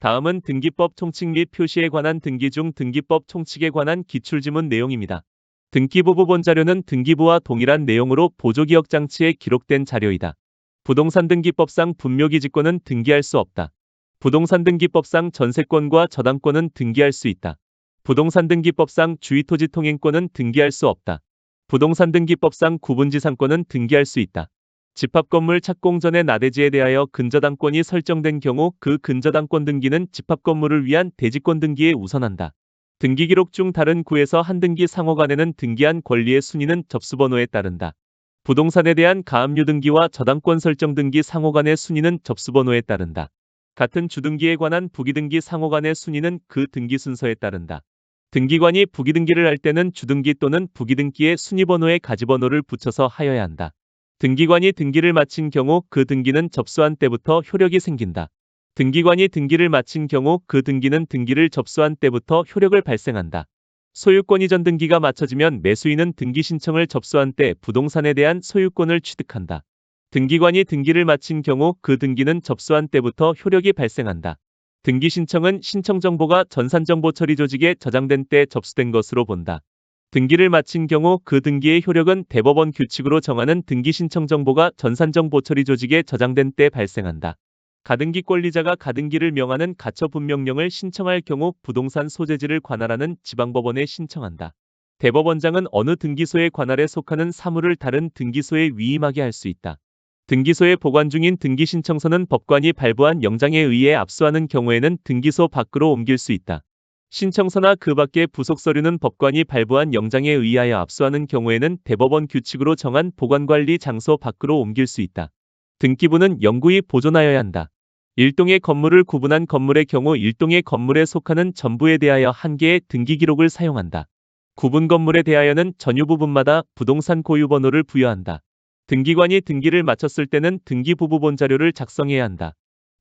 다음은 등기법 총칙 및 표시에 관한 등기 중 등기법 총칙에 관한 기출지문 내용입니다. 등기부본 자료는 등기부와 동일한 내용으로 보조기억장치에 기록된 자료이다. 부동산 등기법상 분묘기지권은 등기할 수 없다. 부동산 등기법상 전세권과 저당권은 등기할 수 있다. 부동산 등기법상 주위토지 통행권은 등기할 수 없다. 부동산 등기법상 구분지상권은 등기할 수 있다. 집합건물 착공 전에 나대지에 대하여 근저당권이 설정된 경우 그 근저당권 등기는 집합건물을 위한 대지권 등기에 우선한다. 등기기록 중 다른 구에서 한 등기 상호간에는 등기한 권리의 순위는 접수번호에 따른다. 부동산에 대한 가압류 등기와 저당권 설정 등기 상호간의 순위는 접수번호에 따른다. 같은 주등기에 관한 부기등기 상호간의 순위는 그 등기 순서에 따른다. 등기관이 부기등기를 할 때는 주등기 또는 부기등기의 순위번호에 가지번호를 붙여서 하여야 한다. 등기관이 등기를 마친 경우 그 등기는 접수한 때부터 효력이 생긴다. 등기관이 등기를 마친 경우 그 등기는 등기를 접수한 때부터 효력을 발생한다. 소유권 이전 등기가 마쳐지면 매수인은 등기 신청을 접수한 때 부동산에 대한 소유권을 취득한다. 등기관이 등기를 마친 경우 그 등기는 접수한 때부터 효력이 발생한다. 등기 신청은 신청 정보가 전산정보 처리 조직에 저장된 때 접수된 것으로 본다. 등기를 마친 경우 그 등기의 효력은 대법원 규칙으로 정하는 등기 신청 정보가 전산정보 처리 조직에 저장된 때 발생한다. 가등기 권리자가 가등기를 명하는 가처 분명령을 신청할 경우 부동산 소재지를 관할하는 지방법원에 신청한다. 대법원장은 어느 등기소의 관할에 속하는 사물을 다른 등기소에 위임하게 할 수 있다. 등기소에 보관 중인 등기신청서는 법관이 발부한 영장에 의해 압수하는 경우에는 등기소 밖으로 옮길 수 있다. 신청서나 그 밖의 부속 서류는 법관이 발부한 영장에 의하여 압수하는 경우에는 대법원 규칙으로 정한 보관관리 장소 밖으로 옮길 수 있다. 등기부는 영구히 보존하여야 한다. 일동의 건물을 구분한 건물의 경우 일동의 건물에 속하는 전부에 대하여 한 개의 등기기록을 사용한다. 구분 건물에 대하여는 전유 부분마다 부동산 고유번호를 부여한다. 등기관이 등기를 마쳤을 때는 등기부본 자료를 작성해야 한다.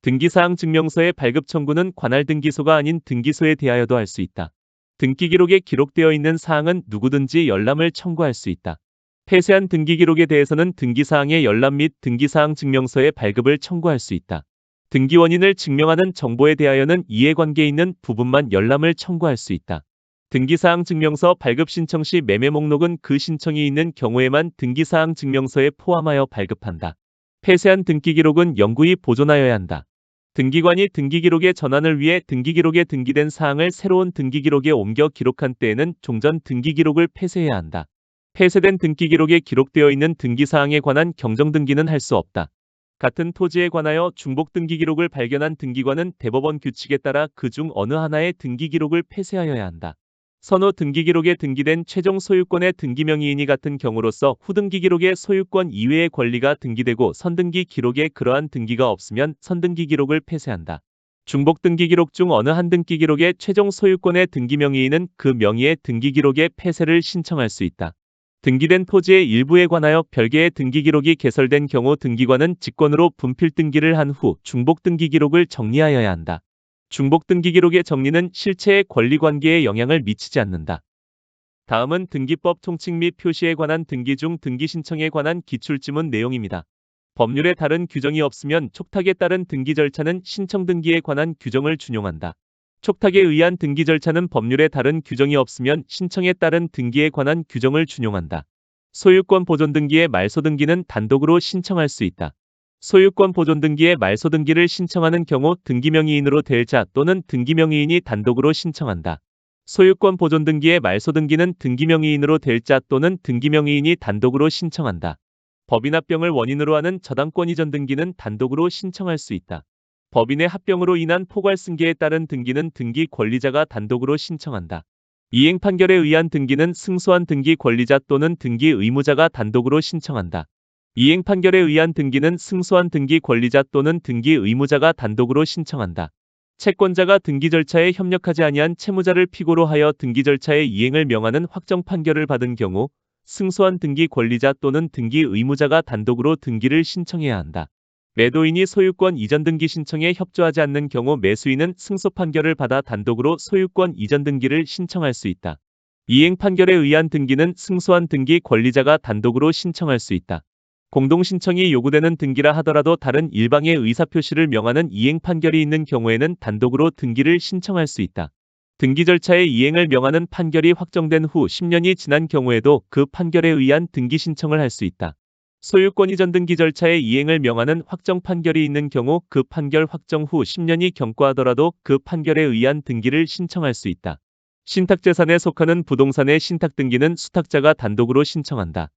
등기사항 증명서의 발급 청구는 관할 등기소가 아닌 등기소에 대하여도 할 수 있다. 등기기록에 기록되어 있는 사항은 누구든지 열람을 청구할 수 있다. 폐쇄한 등기기록에 대해서는 등기사항의 열람 및 등기사항 증명서의 발급을 청구할 수 있다. 등기 원인을 증명하는 정보에 대하여는 이해관계 있는 부분만 열람을 청구할 수 있다. 등기사항 증명서 발급 신청 시 매매 목록은 그 신청이 있는 경우에만 등기사항 증명서에 포함하여 발급한다. 폐쇄한 등기기록은 영구히 보존하여야 한다. 등기관이 등기기록의 전환을 위해 등기기록에 등기된 사항을 새로운 등기기록에 옮겨 기록한 때에는 종전 등기기록을 폐쇄해야 한다. 폐쇄된 등기기록에 기록되어 있는 등기사항에 관한 경정등기는 할 수 없다. 같은 토지에 관하여 중복 등기기록을 발견한 등기관은 대법원 규칙에 따라 그 중 어느 하나의 등기기록을 폐쇄하여야 한다. 선호 등기기록에 등기된 최종 소유권의 등기명의인이 같은 경우로서 후등기기록에 소유권 이외의 권리가 등기되고 선등기 기록에 그러한 등기가 없으면 선등기 기록을 폐쇄한다. 중복 등기기록 중 어느 한 등기기록의 최종 소유권의 등기명의인은 그 명의의 등기기록의 폐쇄를 신청할 수 있다. 등기된 토지의 일부에 관하여 별개의 등기기록이 개설된 경우 등기관은 직권으로 분필 등기를 한 후 중복 등기기록을 정리하여야 한다. 중복 등기기록의 정리는 실체의 권리관계에 영향을 미치지 않는다. 다음은 등기법 총칙 및 표시에 관한 등기 중 등기 신청에 관한 기출지문 내용입니다. 법률에 다른 규정이 없으면 촉탁에 따른 등기 절차는 신청 등기에 관한 규정을 준용한다. 촉탁에 의한 등기 절차는 법률에 다른 규정이 없으면 신청에 따른 등기에 관한 규정을 준용한다. 소유권 보존 등기의 말소 등기는 단독으로 신청할 수 있다. 소유권 보존 등기의 말소 등기를 신청하는 경우 등기명의인으로 될 자 또는 등기명의인이 단독으로 신청한다. 소유권 보존 등기의 말소 등기는 등기명의인으로 될 자 또는 등기명의인이 단독으로 신청한다. 법인 합병을 원인으로 하는 저당권 이전 등기는 단독으로 신청할 수 있다. 법인의 합병으로 인한 포괄 승계에 따른 등기는 등기 권리자가 단독으로 신청한다. 이행 판결에 의한 등기는 승소한 등기 권리자 또는 등기 의무자가 단독으로 신청한다. 이행 판결에 의한 등기는 승소한 등기 권리자 또는 등기 의무자가 단독으로 신청한다. 채권자가 등기 절차에 협력하지 아니한 채무자를 피고로 하여 등기 절차의 이행을 명하는 확정 판결을 받은 경우 승소한 등기 권리자 또는 등기 의무자가 단독으로 등기를 신청해야 한다. 매도인이 소유권 이전 등기 신청에 협조하지 않는 경우 매수인은 승소 판결을 받아 단독으로 소유권 이전 등기를 신청할 수 있다. 이행 판결에 의한 등기는 승소한 등기 권리자가 단독으로 신청할 수 있다. 공동 신청이 요구되는 등기라 하더라도 다른 일방의 의사표시를 명하는 이행 판결이 있는 경우에는 단독으로 등기를 신청할 수 있다. 등기 절차의 이행을 명하는 판결이 확정된 후 10년이 지난 경우에도 그 판결에 의한 등기 신청을 할 수 있다. 소유권 이전 등기 절차의 이행을 명하는 확정 판결이 있는 경우 그 판결 확정 후 10년이 경과하더라도 그 판결에 의한 등기를 신청할 수 있다. 신탁재산에 속하는 부동산의 신탁등기는 수탁자가 단독으로 신청한다.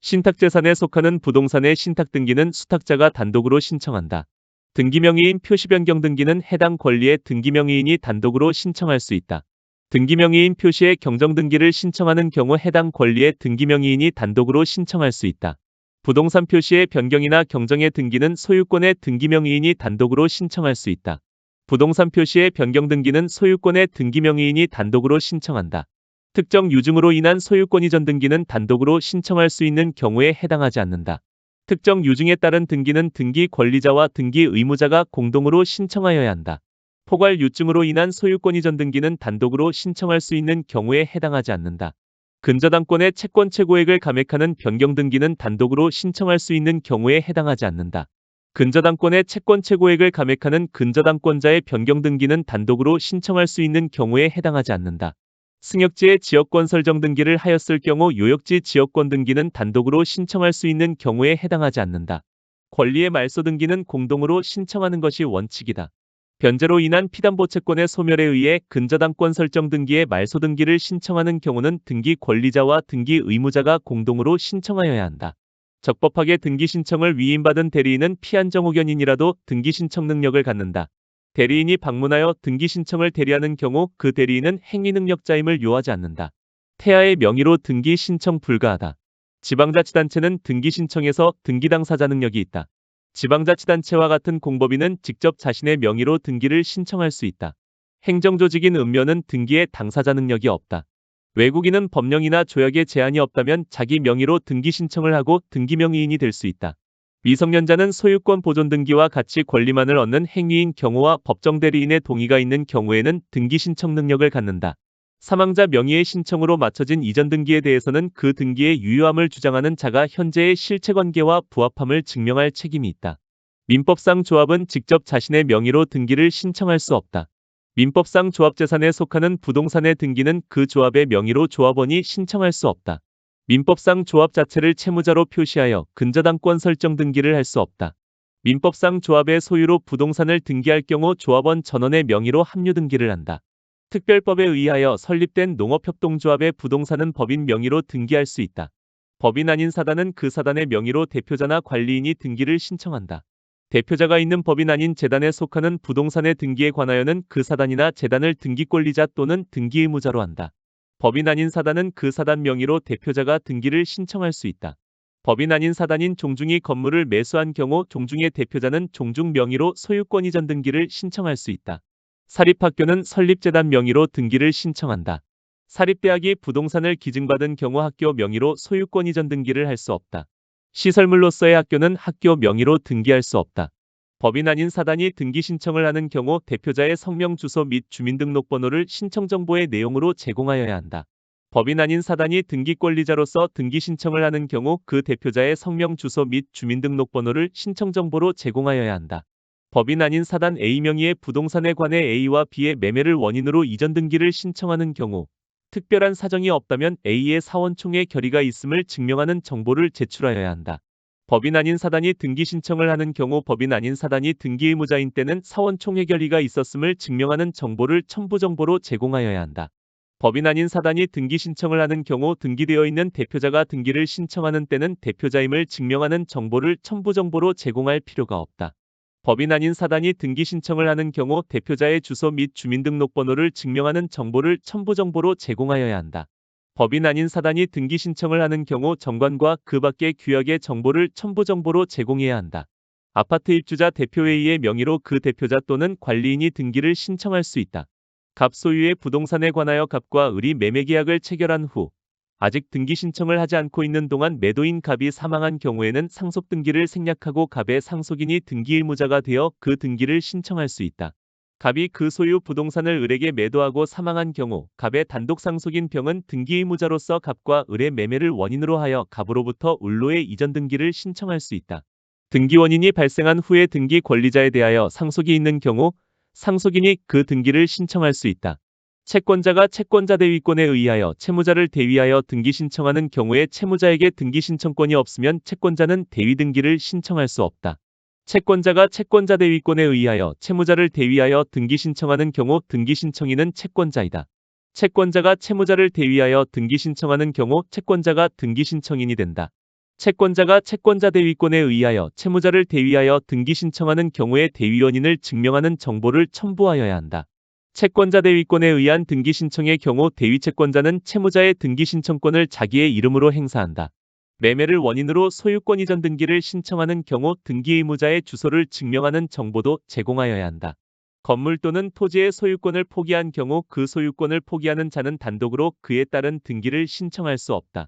신탁재산에 속하는 부동산의 신탁등기는 수탁자가 단독으로 신청한다. 등기명의인 표시변경 등기는 해당 권리의 등기명의인이 단독으로 신청할 수 있다. 등기명의인 표시의 경정등기를 신청하는 경우 해당 권리의 등기명의인이 단독으로 신청할 수 있다. 부동산 표시의 변경이나 경정의 등기는 소유권의 등기명의인이 단독으로 신청할 수 있다. 부동산 표시의 변경 등기는 소유권의 등기명의인이 단독으로 신청한다. 특정 유증으로 인한 소유권 이전 등기는 단독으로 신청할 수 있는 경우에 해당하지 않는다. 특정 유증에 따른 등기는 등기 권리자와 등기 의무자가 공동으로 신청하여야 한다. 포괄 유증으로 인한 소유권 이전 등기는 단독으로 신청할 수 있는 경우에 해당하지 않는다. 근저당권의 채권 최고액을 감액하는 변경 등기는 단독으로 신청할 수 있는 경우에 해당하지 않는다. 근저당권의 채권 최고액을 감액하는 근저당권자의 변경 등기는 단독으로 신청할 수 있는 경우에 해당하지 않는다. 승역지의 지역권 설정 등기를 하였을 경우 요역지 지역권 등기는 단독으로 신청할 수 있는 경우에 해당하지 않는다. 권리의 말소 등기는 공동으로 신청하는 것이 원칙이다. 변제로 인한 피담보 채권의 소멸에 의해 근저당권 설정 등기의 말소 등기를 신청하는 경우는 등기 권리자와 등기 의무자가 공동으로 신청하여야 한다. 적법하게 등기 신청을 위임받은 대리인은 피한정후견인이라도 등기 신청 능력을 갖는다. 대리인이 방문하여 등기 신청을 대리하는 경우 그 대리인은 행위 능력자임을 요하지 않는다. 태아의 명의로 등기 신청 불가하다. 지방자치단체는 등기 신청에서 등기 당사자 능력이 있다. 지방자치단체와 같은 공법인은 직접 자신의 명의로 등기를 신청할 수 있다. 행정조직인 읍면은 등기에 당사자 능력이 없다. 외국인은 법령이나 조약에 제한이 없다면 자기 명의로 등기 신청을 하고 등기명의인이 될 수 있다. 미성년자는 소유권 보존 등기와 같이 권리만을 얻는 행위인 경우와 법정 대리인의 동의가 있는 경우에는 등기 신청 능력을 갖는다. 사망자 명의의 신청으로 마쳐진 이전 등기에 대해서는 그 등기의 유효함을 주장하는 자가 현재의 실체관계와 부합함을 증명할 책임이 있다. 민법상 조합은 직접 자신의 명의로 등기를 신청할 수 없다. 민법상 조합재산에 속하는 부동산의 등기는 그 조합의 명의로 조합원이 신청할 수 없다. 민법상 조합 자체를 채무자로 표시하여 근저당권 설정 등기를 할 수 없다. 민법상 조합의 소유로 부동산을 등기할 경우 조합원 전원의 명의로 합류 등기를 한다. 특별법에 의하여 설립된 농업협동조합의 부동산은 법인 명의로 등기할 수 있다. 법인 아닌 사단은 그 사단의 명의로 대표자나 관리인이 등기를 신청한다. 대표자가 있는 법인 아닌 재단에 속하는 부동산의 등기에 관하여는 그 사단이나 재단을 등기권리자 또는 등기의무자로 한다. 법인 아닌 사단은 그 사단 명의로 대표자가 등기를 신청할 수 있다. 법인 아닌 사단인 종중이 건물을 매수한 경우 종중의 대표자는 종중 명의로 소유권 이전 등기를 신청할 수 있다. 사립학교는 설립재단 명의로 등기를 신청한다. 사립대학이 부동산을 기증받은 경우 학교 명의로 소유권 이전 등기를 할 수 없다. 시설물로서의 학교는 학교 명의로 등기할 수 없다. 법인 아닌 사단이 등기 신청을 하는 경우 대표자의 성명 주소 및 주민등록번호를 신청정보의 내용으로 제공하여야 한다. 법인 아닌 사단이 등기권리자로서 등기 신청을 하는 경우 그 대표자의 성명 주소 및 주민등록번호를 신청정보로 제공하여야 한다. 법인 아닌 사단 A 명의의 부동산에 관해 A와 B의 매매를 원인으로 이전 등기를 신청하는 경우 특별한 사정이 없다면 A의 사원총회 결의가 있음을 증명하는 정보를 제출하여야 한다. 법인 아닌 사단이 등기 신청을 하는 경우 법인 아닌 사단이 등기의무자인 때는 사원총회 결의가 있었음을 증명하는 정보를 첨부정보로 제공하여야 한다. 법인 아닌 사단이 등기 신청을 하는 경우 등기되어 있는 대표자가 등기를 신청하는 때는 대표자임을 증명하는 정보를 첨부정보로 제공할 필요가 없다. 법인 아닌 사단이 등기 신청을 하는 경우 대표자의 주소 및 주민등록번호를 증명하는 정보를 첨부정보로 제공하여야 한다. 법인 아닌 사단이 등기 신청을 하는 경우 정관과 그 밖의 규약의 정보를 첨부정보로 제공해야 한다. 아파트 입주자 대표회의의 명의로 그 대표자 또는 관리인이 등기를 신청할 수 있다. 갑 소유의 부동산에 관하여 갑과 을이 매매계약을 체결한 후 아직 등기 신청을 하지 않고 있는 동안 매도인 갑이 사망한 경우에는 상속 등기를 생략하고 갑의 상속인이 등기의무자가 되어 그 등기를 신청할 수 있다. 갑이 그 소유 부동산을 을에게 매도하고 사망한 경우 갑의 단독 상속인 병은 등기 의무자로서 갑과 을의 매매를 원인으로 하여 갑으로부터 을로의 이전 등기를 신청할 수 있다. 등기 원인이 발생한 후에 등기 권리자에 대하여 상속이 있는 경우 상속인이 그 등기를 신청할 수 있다. 채권자가 채권자 대위권에 의하여 채무자를 대위하여 등기 신청하는 경우에 채무자에게 등기 신청권이 없으면 채권자는 대위 등기를 신청할 수 없다. 채권자가 채권자 대위권에 의하여 채무자를 대위하여 등기 신청하는 경우 등기 신청인은 채권자이다. 채권자가 채무자를 대위하여 등기 신청하는 경우 채권자가 등기 신청인이 된다. 채권자가 채권자 대위권에 의하여 채무자를 대위하여 등기 신청하는 경우에 대위원인을 증명하는 정보를 첨부하여야 한다. 채권자 대위권에 의한 등기 신청의 경우 대위 채권자는 채무자의 등기 신청권을 자기의 이름으로 행사한다. 매매를 원인으로 소유권 이전 등기를 신청하는 경우 등기 의무자의 주소를 증명하는 정보도 제공하여야 한다. 건물 또는 토지의 소유권을 포기한 경우 그 소유권을 포기하는 자는 단독으로 그에 따른 등기를 신청할 수 없다.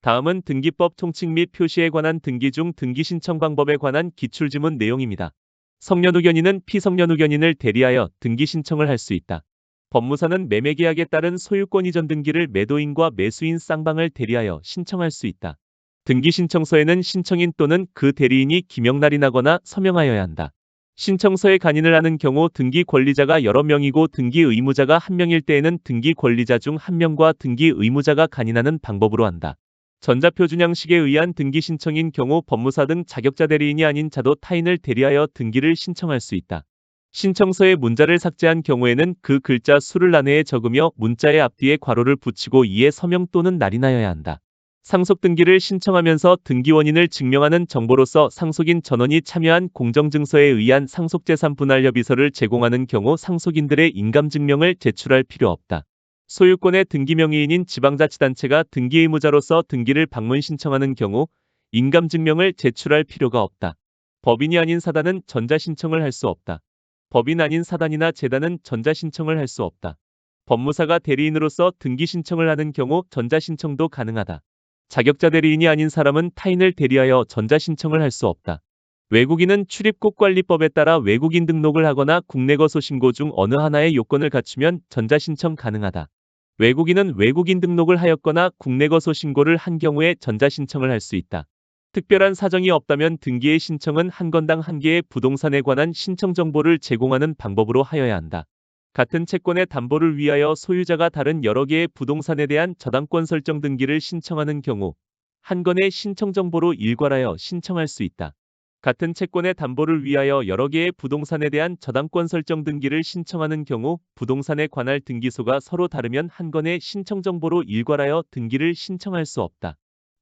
다음은 등기법 총칙 및 표시에 관한 등기 중 등기 신청 방법에 관한 기출지문 내용입니다. 성년후견인은 피성년후견인을 대리하여 등기 신청을 할 수 있다. 법무사는 매매계약에 따른 소유권 이전 등기를 매도인과 매수인 쌍방을 대리하여 신청할 수 있다. 등기 신청서에는 신청인 또는 그 대리인이 기명날인하거나 서명하여야 한다. 신청서에 간인을 하는 경우 등기 권리자가 여러 명이고 등기 의무자가 한 명일 때에는 등기 권리자 중 한 명과 등기 의무자가 간인하는 방법으로 한다. 전자표준 양식에 의한 등기 신청인 경우 법무사 등 자격자 대리인이 아닌 자도 타인을 대리하여 등기를 신청할 수 있다. 신청서에 문자를 삭제한 경우에는 그 글자 수를 난해에 적으며 문자의 앞뒤에 괄호를 붙이고 이에 서명 또는 날인하여야 한다. 상속 등기를 신청하면서 등기 원인을 증명하는 정보로서 상속인 전원이 참여한 공정증서에 의한 상속재산 분할 협의서를 제공하는 경우 상속인들의 인감증명을 제출할 필요 없다. 소유권의 등기 명의인인 지방자치단체가 등기 의무자로서 등기를 방문 신청하는 경우 인감증명을 제출할 필요가 없다. 법인이 아닌 사단은 전자신청을 할 수 없다. 법인 아닌 사단이나 재단은 전자신청을 할 수 없다. 법무사가 대리인으로서 등기 신청을 하는 경우 전자신청도 가능하다. 자격자 대리인이 아닌 사람은 타인을 대리하여 전자신청을 할 수 없다. 외국인은 출입국관리법에 따라 외국인 등록을 하거나 국내 거소 신고 중 어느 하나의 요건을 갖추면 전자신청 가능하다. 외국인은 외국인 등록을 하였거나 국내 거소 신고를 한 경우에 전자신청을 할 수 있다. 특별한 사정이 없다면 등기의 신청은 한 건당 한 개의 부동산에 관한 신청 정보를 제공하는 방법으로 하여야 한다. 같은 채권의 담보를 위하여 소유자가 다른 여러 개의 부동산에 대한 저당권 설정 등기를 신청하는 경우 한 건의 신청 정보로 일괄하여 신청할 수 있다. 같은 채권의 담보를 위하여 여러 개의 부동산에 대한 저당권 설정 등기를 신청하는 경우 부동산에 관할 등기소가 서로 다르면 한 건의 신청 정보로 일괄하여 등기를 신청할 수 없다.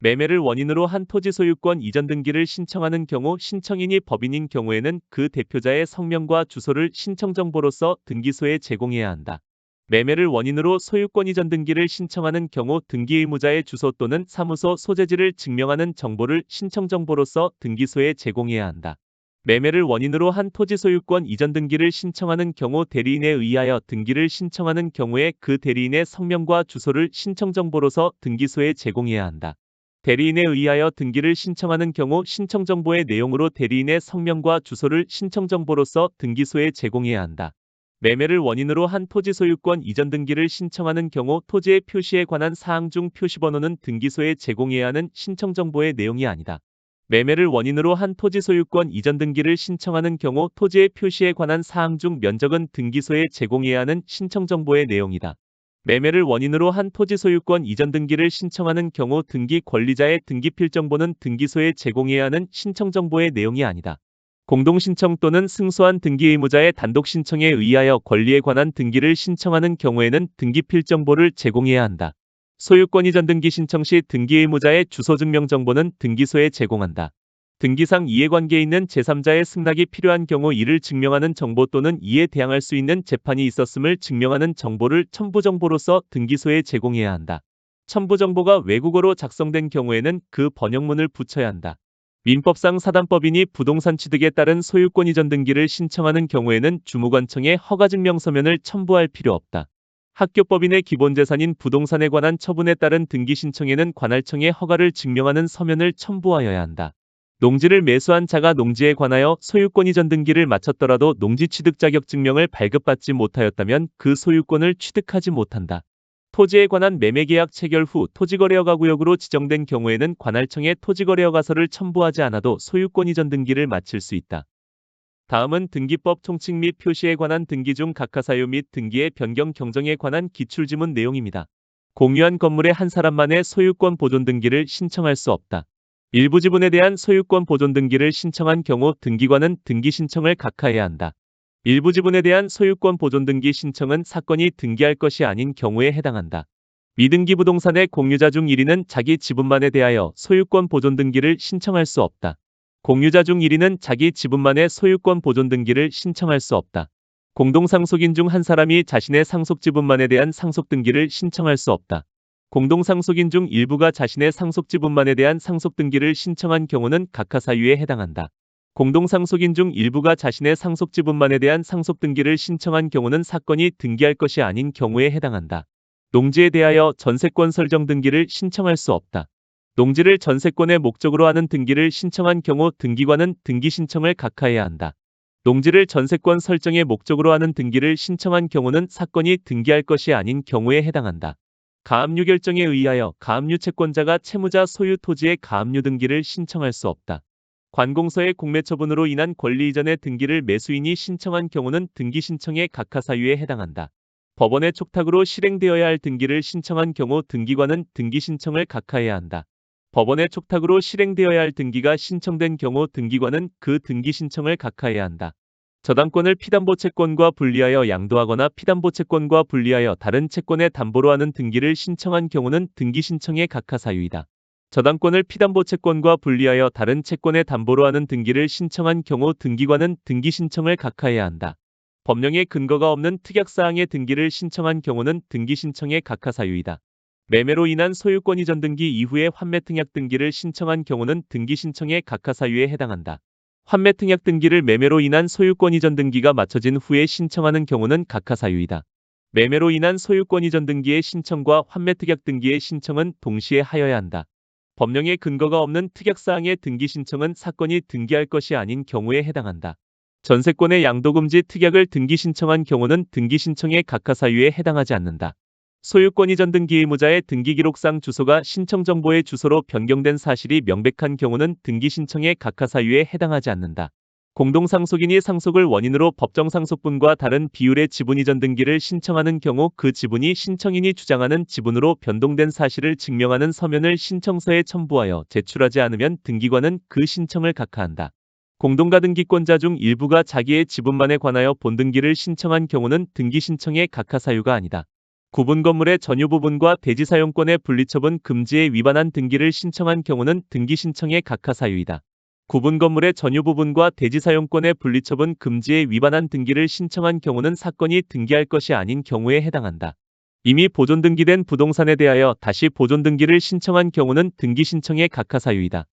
매매를 원인으로 한 토지 소유권 이전 등기를 신청하는 경우 신청인이 법인인 경우에는 그 대표자의 성명과 주소를 신청 정보로서 등기소에 제공해야 한다. 매매를 원인으로 소유권 이전 등기를 신청하는 경우 등기 의무자의 주소 또는 사무소 소재지를 증명하는 정보를 신청 정보로서 등기소에 제공해야 한다. 매매를 원인으로 한 토지 소유권 이전 등기를 신청하는 경우 대리인에 의하여 등기를 신청하는 경우에 그 대리인의 성명과 주소를 신청 정보로서 등기소에 제공해야 한다. 대리인에 의하여 등기를 신청하는 경우 신청 정보의 내용으로 대리인의 성명과 주소를 신청 정보로서 등기소에 제공해야 한다. 매매를 원인으로 한 토지 소유권 이전 등기를 신청하는 경우 토지의 표시에 관한 사항 중 표시번호는 등기소에 제공해야 하는 신청 정보의 내용이 아니다. 매매를 원인으로 한 토지 소유권 이전 등기를 신청하는 경우 토지의 표시에 관한 사항 중 면적은 등기소에 제공해야 하는 신청 정보의 내용이다. 매매를 원인으로 한 토지 소유권 이전 등기를 신청하는 경우 등기 권리자의 등기필 정보는 등기소에 제공해야 하는 신청 정보의 내용이 아니다. 공동신청 또는 승소한 등기 의무자의 단독 신청에 의하여 권리에 관한 등기를 신청하는 경우에는 등기필 정보를 제공해야 한다. 소유권 이전 등기 신청 시 등기 의무자의 주소 증명 정보는 등기소에 제공한다. 등기상 이해관계에 있는 제3자의 승낙이 필요한 경우 이를 증명하는 정보 또는 이에 대항할 수 있는 재판이 있었음을 증명하는 정보를 첨부정보로서 등기소에 제공해야 한다. 첨부정보가 외국어로 작성된 경우에는 그 번역문을 붙여야 한다. 민법상 사단법인이 부동산 취득에 따른 소유권 이전 등기를 신청하는 경우에는 주무관청에 허가증명서면을 첨부할 필요 없다. 학교법인의 기본재산인 부동산에 관한 처분에 따른 등기 신청에는 관할청에 허가를 증명하는 서면을 첨부하여야 한다. 농지를 매수한 자가 농지에 관하여 소유권 이전 등기를 마쳤더라도 농지 취득 자격 증명을 발급받지 못하였다면 그 소유권을 취득하지 못한다. 토지에 관한 매매계약 체결 후 토지거래허가 구역으로 지정된 경우에는 관할청에 토지거래허가서를 첨부하지 않아도 소유권 이전 등기를 마칠 수 있다. 다음은 등기법 총칙 및 표시에 관한 등기 중 각하사유 및 등기의 변경 경정에 관한 기출지문 내용입니다. 공유한 건물의 한 사람만의 소유권 보존 등기를 신청할 수 없다. 일부 지분에 대한 소유권 보존 등기를 신청한 경우 등기관은 등기 신청을 각하해야 한다. 일부 지분에 대한 소유권 보존 등기 신청은 사건이 등기할 것이 아닌 경우에 해당한다. 미등기 부동산의 공유자 중 1위는 자기 지분만에 대하여 소유권 보존 등기를 신청할 수 없다. 공유자 중 1위는 자기 지분만의 소유권 보존 등기를 신청할 수 없다. 공동상속인 중 한 사람이 자신의 상속지분만에 대한 상속등기를 신청할 수 없다. 공동상속인 중 일부가 자신의 상속지분만에 대한 상속등기를 신청한 경우는 각하사유에 해당한다. 공동상속인 중 일부가 자신의 상속지분만에 대한 상속등기를 신청한 경우는 사건이 등기할 것이 아닌 경우에 해당한다. 농지에 대하여 전세권 설정 등기를 신청할 수 없다. 농지를 전세권의 목적으로 하는 등기를 신청한 경우 등기관은 등기 신청을 각하해야 한다. 농지를 전세권 설정의 목적으로 하는 등기를 신청한 경우는 사건이 등기할 것이 아닌 경우에 해당한다. 가압류 결정에 의하여 가압류 채권자가 채무자 소유 토지의 가압류 등기를 신청할 수 없다. 관공서의 공매처분으로 인한 권리 이전의 등기를 매수인이 신청한 경우는 등기 신청의 각하사유에 해당한다. 법원의 촉탁으로 실행되어야 할 등기를 신청한 경우 등기관은 등기 신청을 각하해야 한다. 법원의 촉탁으로 실행되어야 할 등기가 신청된 경우 등기관은 그 등기 신청을 각하해야 한다. 저당권을 피담보 채권과 분리하여 양도하거나 피담보 채권과 분리하여 다른 채권의 담보로 하는 등기를 신청한 경우는 등기 신청의 각하사유이다. 저당권을 피담보 채권과 분리하여 다른 채권의 담보로 하는 등기를 신청한 경우 등기관은 등기 신청을 각하해야 한다. 법령의 근거가 없는 특약사항의 등기를 신청한 경우는 등기 신청의 각하사유이다. 매매로 인한 소유권 이전 등기 이후에 환매특약 등기를 신청한 경우는 등기 신청의 각하사유에 해당한다. 환매특약 등기를 매매로 인한 소유권 이전 등기가 마쳐진 후에 신청하는 경우는 각하사유이다. 매매로 인한 소유권 이전 등기의 신청과 환매특약 등기의 신청은 동시에 하여야 한다. 법령의 근거가 없는 특약사항의 등기 신청은 사건이 등기할 것이 아닌 경우에 해당한다. 전세권의 양도금지 특약을 등기 신청한 경우는 등기 신청의 각하사유에 해당하지 않는다. 소유권 이전 등기 의무자의 등기기록상 주소가 신청정보의 주소로 변경된 사실이 명백한 경우는 등기 신청의 각하사유에 해당하지 않는다. 공동상속인이 상속을 원인으로 법정상속분과 다른 비율의 지분 이전 등기를 신청하는 경우 그 지분이 신청인이 주장하는 지분으로 변동된 사실을 증명하는 서면을 신청서에 첨부하여 제출하지 않으면 등기관은 그 신청을 각하한다. 공동가등기권자 중 일부가 자기의 지분만에 관하여 본등기를 신청한 경우는 등기 신청의 각하사유가 아니다. 구분 건물의 전유 부분과 대지 사용권의 분리처분 금지에 위반한 등기를 신청한 경우는 등기 신청의 각하사유이다. 구분 건물의 전유 부분과 대지 사용권의 분리처분 금지에 위반한 등기를 신청한 경우는 사건이 등기할 것이 아닌 경우에 해당한다. 이미 보존 등기된 부동산에 대하여 다시 보존 등기를 신청한 경우는 등기 신청의 각하사유이다.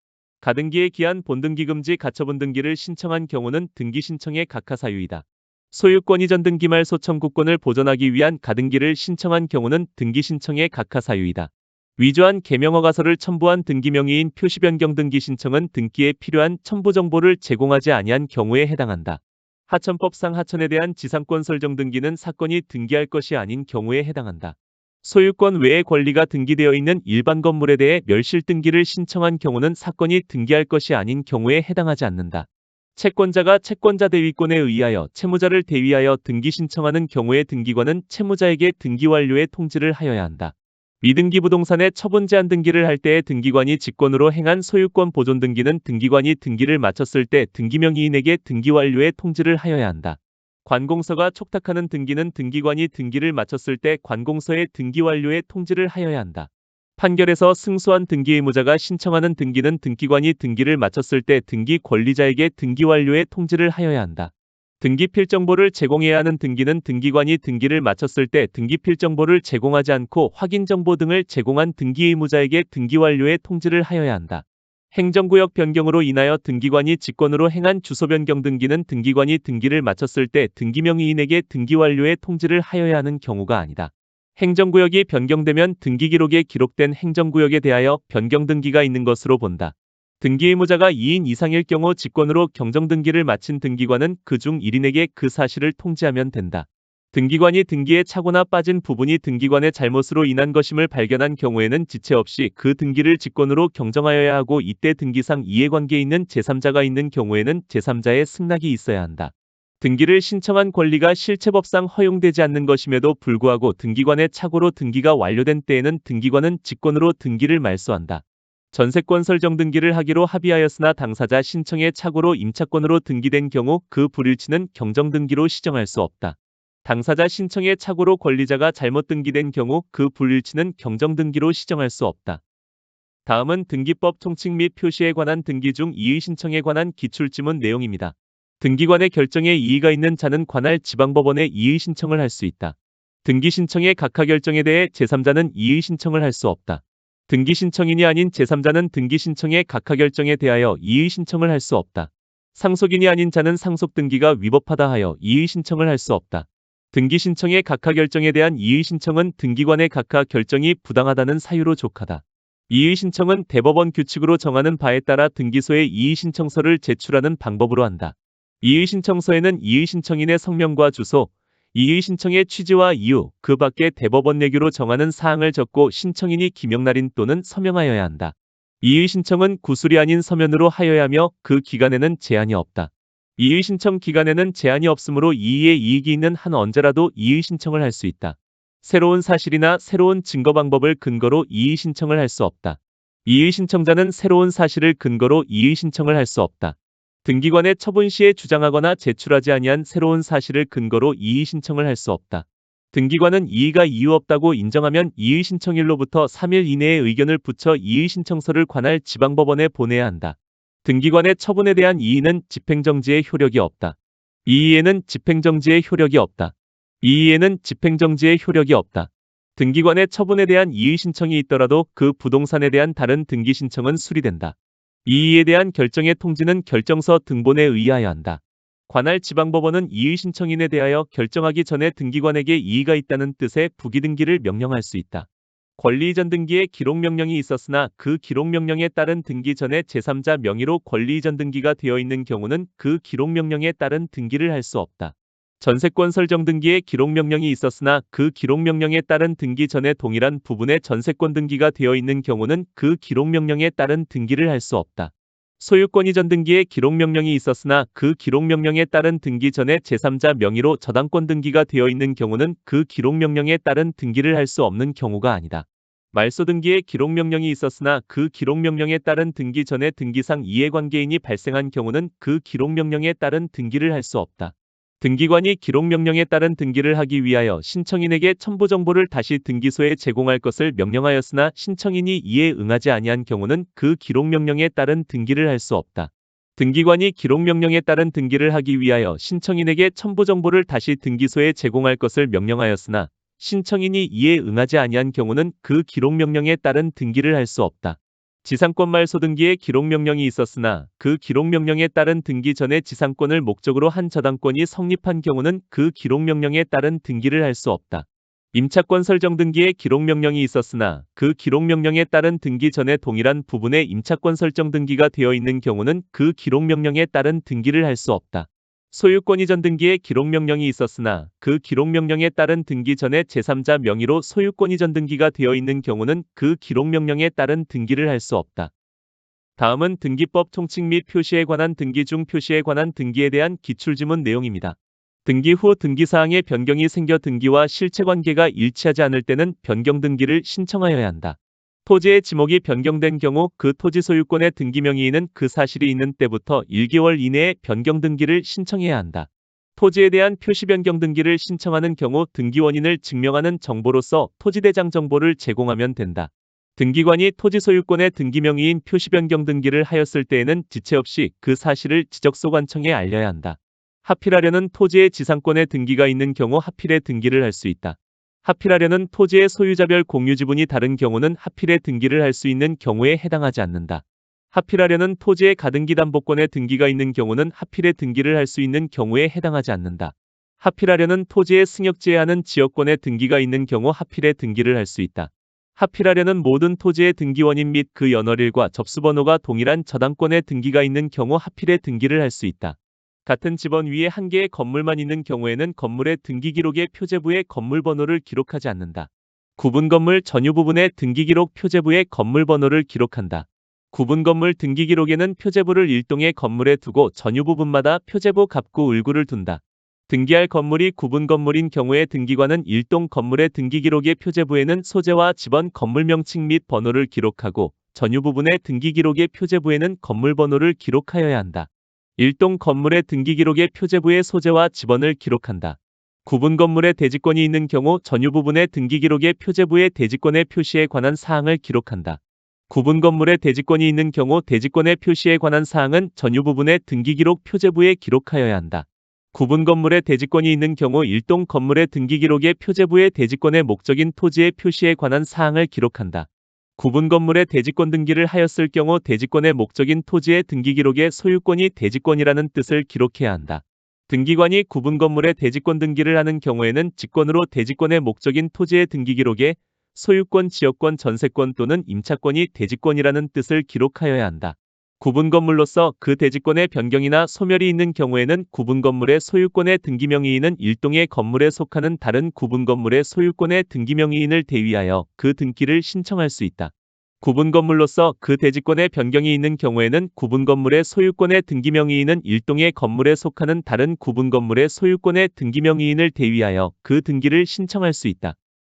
가등기에 기한 본등기 금지 가처분 등기를 신청한 경우는 등기 신청의 각하사유이다. 소유권 이전 등기 말 소청구권을 보존하기 위한 가등기를 신청한 경우는 등기 신청의 각하사유이다. 위조한 개명허가서를 첨부한 등기명의인 표시 변경 등기 신청은 등기에 필요한 첨부 정보를 제공하지 아니한 경우에 해당한다. 하천법상 하천에 대한 지상권 설정 등기는 사건이 등기할 것이 아닌 경우에 해당한다. 소유권 외의 권리가 등기되어 있는 일반 건물에 대해 멸실 등기를 신청한 경우는 사건이 등기할 것이 아닌 경우에 해당하지 않는다. 채권자가 채권자 대위권에 의하여 채무자를 대위하여 등기 신청하는 경우에 등기관은 채무자에게 등기 완료의 통지를 하여야 한다. 미등기 부동산의 처분 제한 등기를 할 때에 등기관이 직권으로 행한 소유권 보존 등기는 등기관이 등기를 마쳤을 때 등기명의인에게 등기 완료의 통지를 하여야 한다. 관공서가 촉탁하는 등기는 등기관이 등기를 마쳤을 때 관공서에 등기 완료의 통지를 하여야 한다. 판결에서 승소한 등기 의무자가 신청하는 등기는 등기관이 등기를 마쳤을 때 등기 권리자에게 등기 완료의 통지를 하여야 한다. 등기 필정보를 제공해야 하는 등기는 등기관이 등기를 마쳤을 때 등기 필정보를 제공하지 않고 확인정보 등을 제공한 등기 의무자에게 등기 완료의 통지를 하여야 한다. 행정구역 변경으로 인하여 등기관이 직권으로 행한 주소 변경 등기는 등기관이 등기를 마쳤을 때 등기명의인에게 등기 완료의 통지를 하여야 하는 경우가 아니다. 행정구역이 변경되면 등기기록에 기록된 행정구역에 대하여 변경 등기가 있는 것으로 본다. 등기 의무자가 2인 이상일 경우 직권으로 경정등기를 마친 등기관은 그중 1인에게 그 사실을 통지하면 된다. 등기관이 등기에 차거나 빠진 부분이 등기관의 잘못으로 인한 것임을 발견한 경우에는 지체 없이 그 등기를 직권으로 경정하여야 하고, 이때 등기상 이해관계에 있는 제3자가 있는 경우에는 제3자의 승낙이 있어야 한다. 등기를 신청한 권리가 실체법상 허용되지 않는 것임에도 불구하고 등기관의 착오로 등기가 완료된 때에는 등기관은 직권으로 등기를 말소한다. 전세권 설정 등기를 하기로 합의하였으나 당사자 신청의 착오로 임차권으로 등기된 경우 그 불일치는 경정등기로 시정할 수 없다. 당사자 신청의 착오로 권리자가 잘못 등기된 경우 그 불일치는 경정등기로 시정할 수 없다. 다음은 등기법 총칙 및 표시에 관한 등기 중 이의 신청에 관한 기출지문 내용입니다. 등기관의 결정에 이의가 있는 자는 관할 지방법원에 이의 신청을 할 수 있다. 등기 신청의 각하 결정에 대해 제3자는 이의 신청을 할 수 없다. 등기 신청인이 아닌 제3자는 등기 신청의 각하 결정에 대하여 이의 신청을 할 수 없다. 상속인이 아닌 자는 상속 등기가 위법하다 하여 이의 신청을 할 수 없다. 등기 신청의 각하 결정에 대한 이의 신청은 등기관의 각하 결정이 부당하다는 사유로 족하다. 이의 신청은 대법원 규칙으로 정하는 바에 따라 등기소에 이의 신청서를 제출하는 방법으로 한다. 이의 신청서에는 이의 신청인의 성명과 주소, 이의 신청의 취지와 이유, 그 밖에 대법원 내규로 정하는 사항을 적고 신청인이 기명날인 또는 서명하여야 한다. 이의 신청은 구술이 아닌 서면으로 하여야 하며 그 기간에는 제한이 없다. 이의 신청 기간에는 제한이 없으므로 이의에 이익이 있는 한 언제라도 이의 신청을 할 수 있다. 새로운 사실이나 새로운 증거 방법을 근거로 이의 신청을 할 수 없다. 이의 신청자는 새로운 사실을 근거로 이의 신청을 할 수 없다. 등기관의 처분 시에 주장하거나 제출하지 아니한 새로운 사실을 근거로 이의 신청을 할 수 없다. 등기관은 이의가 이유 없다고 인정하면 이의 신청일로부터 3일 이내에 의견을 붙여 이의 신청서를 관할 지방법원에 보내야 한다. 등기관의 처분에 대한 이의는 집행정지의 효력이 없다. 이의에는 집행정지의 효력이 없다. 이의에는 집행정지의 효력이 없다. 등기관의 처분에 대한 이의 신청이 있더라도 그 부동산에 대한 다른 등기 신청은 수리된다. 이의에 대한 결정의 통지는 결정서 등본에 의하여야 한다. 관할 지방법원은 이의 신청인에 대하여 결정하기 전에 등기관에게 이의가 있다는 뜻의 부기등기를 명령할 수 있다. 권리이전 등기에 기록명령이 있었으나 그 기록명령에 따른 등기 전에 제3자 명의로 권리이전 등기가 되어 있는 경우는 그 기록명령에 따른 등기를 할 수 없다. 전세권 설정 등기에 기록명령이 있었으나 그 기록명령에 따른 등기 전에 동일한 부분의 전세권 등기가 되어 있는 경우는 그 기록명령에 따른 등기를 할 수 없다. 소유권 이전 등기에 기록명령이 있었으나 그 기록명령에 따른 등기 전에 제3자 명의로 저당권 등기가 되어 있는 경우는 그 기록명령에 따른 등기를 할 수 없는 경우가 아니다. 말소 등기에 기록명령이 있었으나 그 기록명령에 따른 등기 전에 등기상 이해관계인이 발생한 경우는 그 기록명령에 따른 등기를 할 수 없다. 등기관이 기록명령에 따른 등기를 하기 위하여 신청인에게 첨부 정보를 다시 등기소에 제공할 것을 명령하였으나 신청인이 이에 응하지 아니한 경우는 그 기록명령에 따른 등기를 할 수 없다. 등기관이 기록명령에 따른 등기를 하기 위하여 신청인에게 첨부 정보를 다시 등기소에 제공할 것을 명령하였으나 신청인이 이에 응하지 아니한 경우는 그 기록명령에 따른 등기를 할 수 없다. 지상권 말소 등기에 기록명령이 있었으나 그 기록명령에 따른 등기 전에 지상권을 목적으로 한 저당권이 성립한 경우는 그 기록명령에 따른 등기를 할 수 없다. 임차권 설정 등기에 기록명령이 있었으나 그 기록명령에 따른 등기 전에 동일한 부분의 임차권 설정 등기가 되어 있는 경우는 그 기록명령에 따른 등기를 할 수 없다. 소유권 이전 등기에 기록명령이 있었으나 그 기록명령에 따른 등기 전에 제3자 명의로 소유권 이전 등기가 되어 있는 경우는 그 기록명령에 따른 등기를 할 수 없다. 다음은 등기법 총칙 및 표시에 관한 등기 중 표시에 관한 등기에 대한 기출지문 내용입니다. 등기 후 등기사항의 변경이 생겨 등기와 실체관계가 일치하지 않을 때는 변경 등기를 신청하여야 한다. 토지의 지목이 변경된 경우 그 토지 소유권의 등기 명의인은 그 사실이 있는 때부터 1개월 이내에 변경 등기를 신청해야 한다. 토지에 대한 표시 변경 등기를 신청하는 경우 등기 원인을 증명하는 정보로서 토지대장 정보를 제공하면 된다. 등기관이 토지 소유권의 등기 명의인 표시 변경 등기를 하였을 때에는 지체 없이 그 사실을 지적소관청에 알려야 한다. 하필하려는 토지의 지상권의 등기가 있는 경우 하필의 등기를 할 수 있다. 하필하려는 토지의 소유자별 공유 지분이 다른 경우는 하필의 등기를 할 수 있는 경우에 해당하지 않는다. 하필하려는 토지의 가등기 담보권의 등기가 있는 경우는 하필의 등기를 할 수 있는 경우에 해당하지 않는다. 하필하려는 토지의 승역지에 하는 지역권의 등기가 있는 경우 하필의 등기를 할 수 있다. 하필하려는 모든 토지의 등기원인 및 그 연월일과 접수번호가 동일한 저당권의 등기가 있는 경우 하필에 등기를 할 수 있다. 같은 지번 위에 한 개의 건물만 있는 경우에는 건물의 등기기록의 표제부에 건물번호를 기록하지 않는다. 구분 건물 전유 부분의 등기기록 표제부에 건물번호를 기록한다. 구분 건물 등기기록에는 표제부를 일동의 건물에 두고 전유 부분마다 표제부 갑구 을구를 둔다. 등기할 건물이 구분 건물인 경우에 등기관은 일동 건물의 등기기록의 표제부에는 소재와 지번 건물 명칭 및 번호를 기록하고 전유 부분의 등기기록의 표제부에는 건물번호를 기록하여야 한다. 일동 건물의 등기기록의 표제부에 소재와 지번을 기록한다. 구분 건물의 대지권이 있는 경우 전유 부분의 등기기록의 표제부에 대지권의 표시에 관한 사항을 기록한다. 구분 건물의 대지권이 있는 경우 대지권의 표시에 관한 사항은 전유 부분의 등기기록 표제부에 기록하여야 한다. 구분 건물의 대지권이 있는 경우 일동 건물의 등기기록의 표제부에 대지권의 목적인 토지의 표시에 관한 사항을 기록한다. 구분 건물의 대지권 등기를 하였을 경우 대지권의 목적인 토지의 등기기록에 소유권이 대지권이라는 뜻을 기록해야 한다. 등기관이 구분 건물의 대지권 등기를 하는 경우에는 직권으로 대지권의 목적인 토지의 등기기록에 소유권, 지역권, 전세권 또는 임차권이 대지권이라는 뜻을 기록하여야 한다. 구분 건물로서 그 대지권의 변경이나 소멸이 있는 경우에는 구분 건물의 소유권의 등기명의인은 일동의 건물에 속하는 다른 구분 건물의 소유권의 등기명의인을 대위하여 그 등기를 신청할 수 있다. 구분 건물로서 그 대지권의 변경이 있는 경우에는 구분 건물의 소유권의 등기명의인은 일동의 건물에 속하는 다른 구분 건물의 소유권의 등기명의인을 대위하여 그 등기를 신청할 수 있다.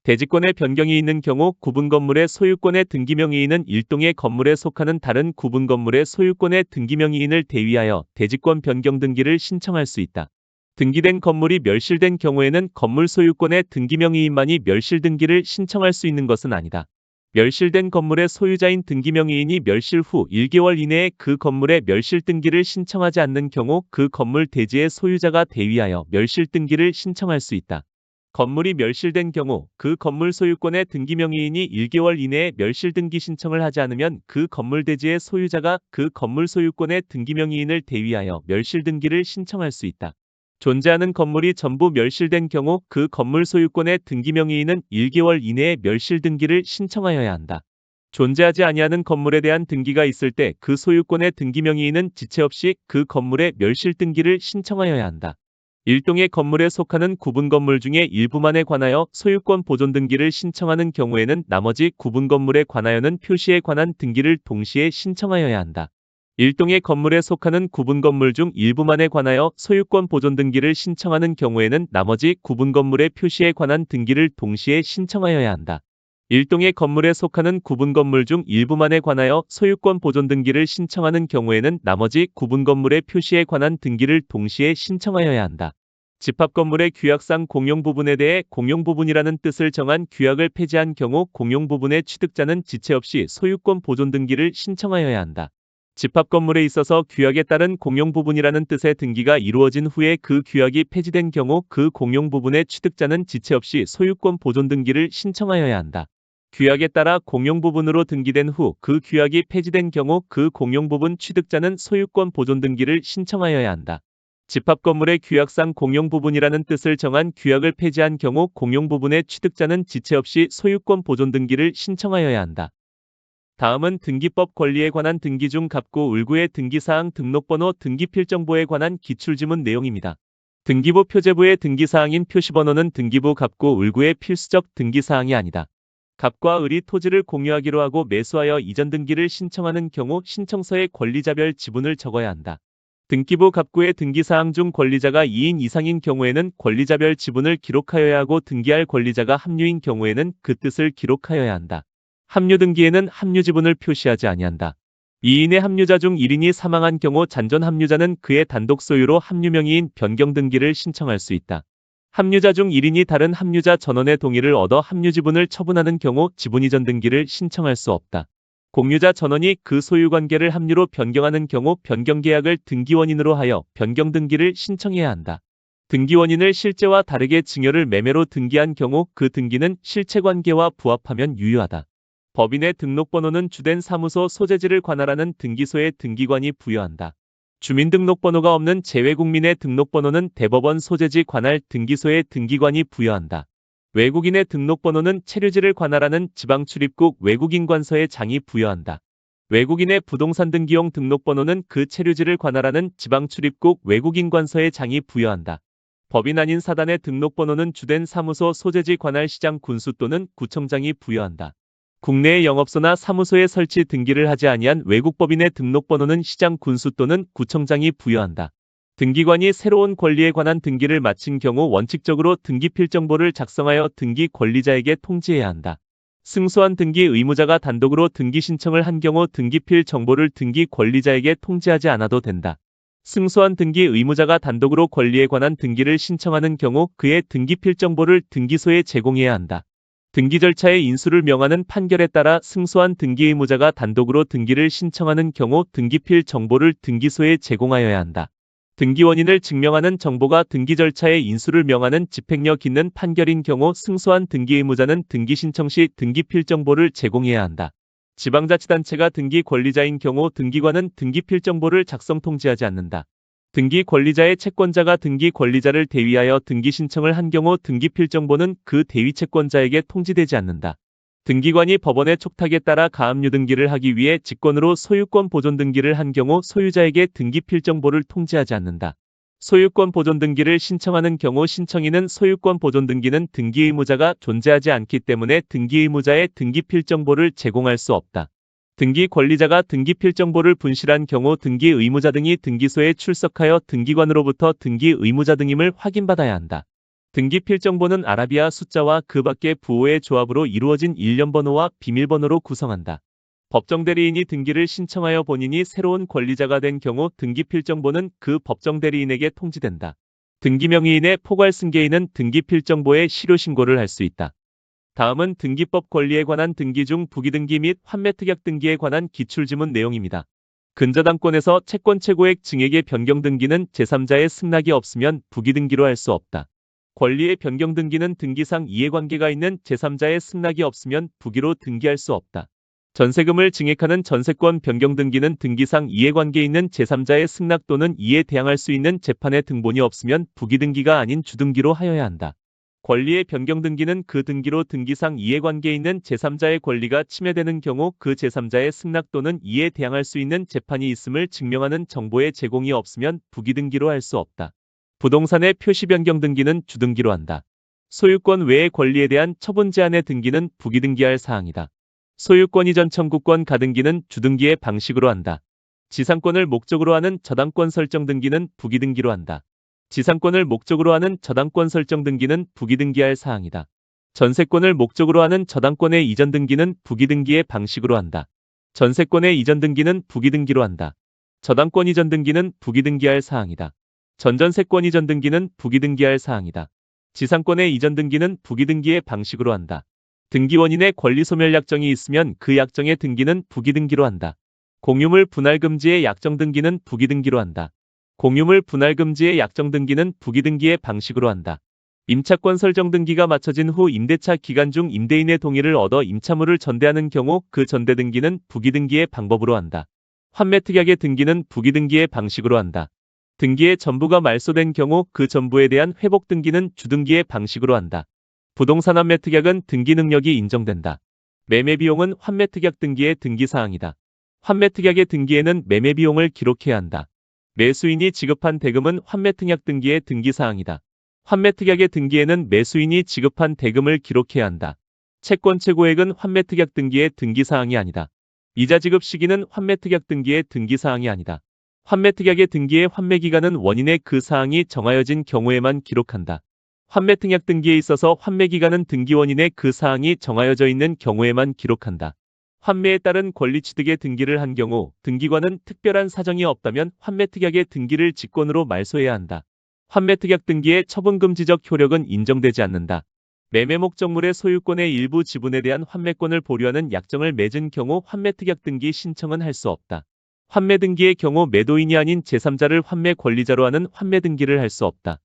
대지권의 변경이 있는 경우 구분 건물의 소유권의 등기명의인은 일동의 건물에 속하는 다른 구분 건물의 소유권의 등기명의인을 대위하여 대지권 변경 등기를 신청할 수 있다. 등기된 건물이 멸실된 경우에는 건물 소유권의 등기명의인만이 멸실 등기를 신청할 수 있는 것은 아니다. 멸실된 건물의 소유자인 등기명의인이 멸실 후 1개월 이내에 그 건물의 멸실 등기를 신청하지 않는 경우 그 건물 대지의 소유자가 대위하여 멸실 등기를 신청할 수 있다. 건물이 멸실된 경우 그 건물 소유권의 등기명의인이 1개월 이내에 멸실 등기 신청을 하지 않으면 그 건물 대지의 소유자가 그 건물 소유권의 등기명의인을 대위하여 멸실 등기를 신청할 수 있다. 존재하는 건물이 전부 멸실된 경우 그 건물 소유권의 등기명의인은 1개월 이내에 멸실 등기를 신청하여야 한다. 존재하지 아니하는 건물에 대한 등기가 있을 때 그 소유권의 등기명의인은 지체 없이 그 건물의 멸실 등기를 신청하여야 한다. 일동의 건물에 속하는 구분 건물 중에 일부만에 관하여 소유권 보존 등기를 신청하는 경우에는 나머지 구분 건물에 관하여는 표시에 관한 등기를 동시에 신청하여야 한다. 일동의 건물에 속하는 구분 건물 중 일부만에 관하여 소유권 보존 등기를 신청하는 경우에는 나머지 구분 건물의 표시에 관한 등기를 동시에 신청하여야 한다. 일동의 건물에 속하는 구분 건물 중 일부만에 관하여 소유권 보존 등기를 신청하는 경우에는 나머지 구분 건물의 표시에 관한 등기를 동시에 신청하여야 한다. 집합 건물의 규약상 공용 부분에 대해 공용 부분이라는 뜻을 정한 규약을 폐지한 경우 공용 부분의 취득자는 지체 없이 소유권 보존 등기를 신청하여야 한다. 집합 건물에 있어서 규약에 따른 공용 부분이라는 뜻의 등기가 이루어진 후에 그 규약이 폐지된 경우 그 공용 부분의 취득자는 지체 없이 소유권 보존 등기를 신청하여야 한다. 규약에 따라 공용 부분으로 등기된 후 그 규약이 폐지된 경우 그 공용 부분 취득자는 소유권 보존 등기를 신청하여야 한다. 집합 건물의 규약상 공용 부분이라는 뜻을 정한 규약을 폐지한 경우 공용 부분의 취득자는 지체 없이 소유권 보존 등기를 신청하여야 한다. 다음은 등기법 권리에 관한 등기 중 갑구 을구의 등기사항 등록번호 등기필정보에 관한 기출지문 내용입니다. 등기부 표제부의 등기사항인 표시번호는 등기부 갑구 을구의 필수적 등기사항이 아니다. 갑과 을이 토지를 공유하기로 하고 매수하여 이전 등기를 신청하는 경우 신청서에 권리자별 지분을 적어야 한다. 등기부 갑구의 등기사항 중 권리자가 2인 이상인 경우에는 권리자별 지분을 기록하여야 하고 등기할 권리자가 합류인 경우에는 그 뜻을 기록하여야 한다. 합류 등기에는 합류 지분을 표시하지 아니한다. 2인의 합류자 중 1인이 사망한 경우 잔존 합류자는 그의 단독 소유로 합류 명의인 변경 등기를 신청할 수 있다. 합류자 중 1인이 다른 합류자 전원의 동의를 얻어 합류 지분을 처분하는 경우 지분 이전 등기를 신청할 수 없다. 공유자 전원이 그 소유관계를 합류로 변경하는 경우 변경계약을 등기원인으로 하여 변경 등기를 신청해야 한다. 등기원인을 실제와 다르게 증여를 매매로 등기한 경우 그 등기는 실체관계와 부합하면 유효하다. 법인의 등록번호는 주된 사무소 소재지를 관할하는 등기소의 등기관이 부여한다. 주민등록번호가 없는 재외국민의 등록번호는 대법원 소재지 관할 등기소의 등기관이 부여한다. 외국인의 등록번호는 체류지를 관할하는 지방출입국 외국인관서에 장이 부여한다. 외국인의 부동산 등기용 등록번호는 그 체류지를 관할하는 지방출입국 외국인관서에 장이 부여한다. 법인 아닌 사단의 등록번호는 주된 사무소 소재지 관할 시장 군수 또는 구청장이 부여한다. 국내의 영업소나 사무소에 설치 등기를 하지 아니한 외국법인의 등록번호는 시장 군수 또는 구청장이 부여한다. 등기관이 새로운 권리에 관한 등기를 마친 경우 원칙적으로 등기 필정보를 작성하여 등기 권리자에게 통지해야 한다. 승소한 등기 의무자가 단독으로 등기 신청을 한 경우 등기필 정보를 등기 권리자에게 통지하지 않아도 된다. 승소한 등기 의무자가 단독으로 권리에 관한 등기를 신청하는 경우 그의 등기필 정보를 등기소에 제공해야 한다. 등기 절차의 인수를 명하는 판결에 따라 승소한 등기 의무자가 단독으로 등기를 신청하는 경우 등기필 정보를 등기소에 제공하여야 한다. 등기 원인을 증명하는 정보가 등기 절차의 인수를 명하는 집행력 있는 판결인 경우 승소한 등기 의무자는 등기 신청 시 등기필 정보를 제공해야 한다. 지방자치단체가 등기 권리자인 경우 등기관은 등기필 정보를 작성 통지하지 않는다. 등기 권리자의 채권자가 등기 권리자를 대위하여 등기 신청을 한 경우 등기필 정보는 그 대위 채권자에게 통지되지 않는다. 등기관이 법원의 촉탁에 따라 가압류 등기를 하기 위해 직권으로 소유권 보존 등기를 한 경우 소유자에게 등기필 정보를 통지하지 않는다. 소유권 보존 등기를 신청하는 경우 신청인은 소유권 보존 등기는 등기 의무자가 존재하지 않기 때문에 등기 의무자의 등기필 정보를 제공할 수 없다. 등기 권리자가 등기필 정보를 분실한 경우 등기 의무자 등이 등기소에 출석하여 등기관으로부터 등기 의무자 등임을 확인받아야 한다. 등기필 정보는 아라비아 숫자와 그 밖의 부호의 조합으로 이루어진 일련번호와 비밀번호로 구성한다. 법정 대리인이 등기를 신청하여 본인이 새로운 권리자가 된 경우 등기필 정보는 그 법정 대리인에게 통지된다. 등기명의인의 포괄승계인은 등기필 정보에 실효신고를 할 수 있다. 다음은 등기법 권리에 관한 등기 중 부기등기 및 환매특약 등기에 관한 기출지문 내용입니다. 근저당권에서 채권 최고액 증액의 변경 등기는 제3자의 승낙이 없으면 부기등기로 할 수 없다. 권리의 변경 등기는 등기상 이해관계가 있는 제3자의 승낙이 없으면 부기로 등기할 수 없다. 전세금을 증액하는 전세권 변경 등기는 등기상 이해관계 있는 제3자의 승낙 또는 이에 대항할 수 있는 재판의 등본이 없으면 부기등기가 아닌 주등기로 하여야 한다. 권리의 변경 등기는 그 등기로 등기상 이해관계 있는 제3자의 권리가 침해되는 경우 그 제3자의 승낙 또는 이에 대항할 수 있는 재판이 있음을 증명하는 정보의 제공이 없으면 부기등기로 할 수 없다. 부동산의 표시 변경 등기는 주등기로 한다. 소유권 외의 권리에 대한 처분 제한의 등기는 부기등기할 사항이다. 소유권 이전 청구권 가등기는 주등기의 방식으로 한다. 지상권을 목적으로 하는 저당권 설정 등기는 부기등기로 한다. 지상권을 목적으로 하는 저당권 설정 등기는 부기등기할 사항이다. 전세권을 목적으로 하는 저당권의 이전 등기는 부기등기의 방식으로 한다. 전세권의 이전 등기는 부기등기로 한다. 저당권 이전 등기는 부기등기할 사항이다. 전전세권 이전 등기는 부기등기할 사항이다. 지상권의 이전 등기는 부기등기의 방식으로 한다. 등기원인의 권리소멸 약정이 있으면 그 약정의 등기는 부기등기로 한다. 공유물 분할 금지의 약정 등기는 부기등기로 한다. 공유물 분할 금지의 약정 등기는 부기등기의 방식으로 한다. 임차권 설정 등기가 마쳐진 후 임대차 기간 중 임대인의 동의를 얻어 임차물을 전대하는 경우 그 전대 등기는 부기등기의 방법으로 한다. 환매특약의 등기는 부기등기의 방식으로 한다. 등기의 전부가 말소된 경우 그 전부에 대한 회복 등기는 주등기의 방식으로 한다. 부동산 환매특약은 등기 능력이 인정된다. 매매비용은 환매특약 등기의 등기사항이다. 환매특약의 등기에는 매매비용을 기록해야 한다. 매수인이 지급한 대금은 환매특약 등기의 등기사항이다. 환매특약의 등기에는 매수인이 지급한 대금을 기록해야 한다. 채권 최고액은 환매특약 등기의 등기사항이 아니다. 이자 지급 시기는 환매특약 등기의 등기사항이 아니다. 환매특약의 등기의 환매기간은 원인의 그 사항이 정하여진 경우에만 기록한다. 환매특약 등기에 있어서 환매기간은 등기원인의 그 사항이 정하여져 있는 경우에만 기록한다. 환매에 따른 권리취득의 등기를 한 경우 등기관은 특별한 사정이 없다면 환매특약의 등기를 직권으로 말소해야 한다. 환매특약 등기의 처분금지적 효력은 인정되지 않는다. 매매 목적물의 소유권의 일부 지분에 대한 환매권을 보류하는 약정을 맺은 경우 환매특약 등기 신청은 할 수 없다. 환매 등기의 경우 매도인이 아닌 제3자를 환매 권리자로 하는 환매 등기를 할 수 없다.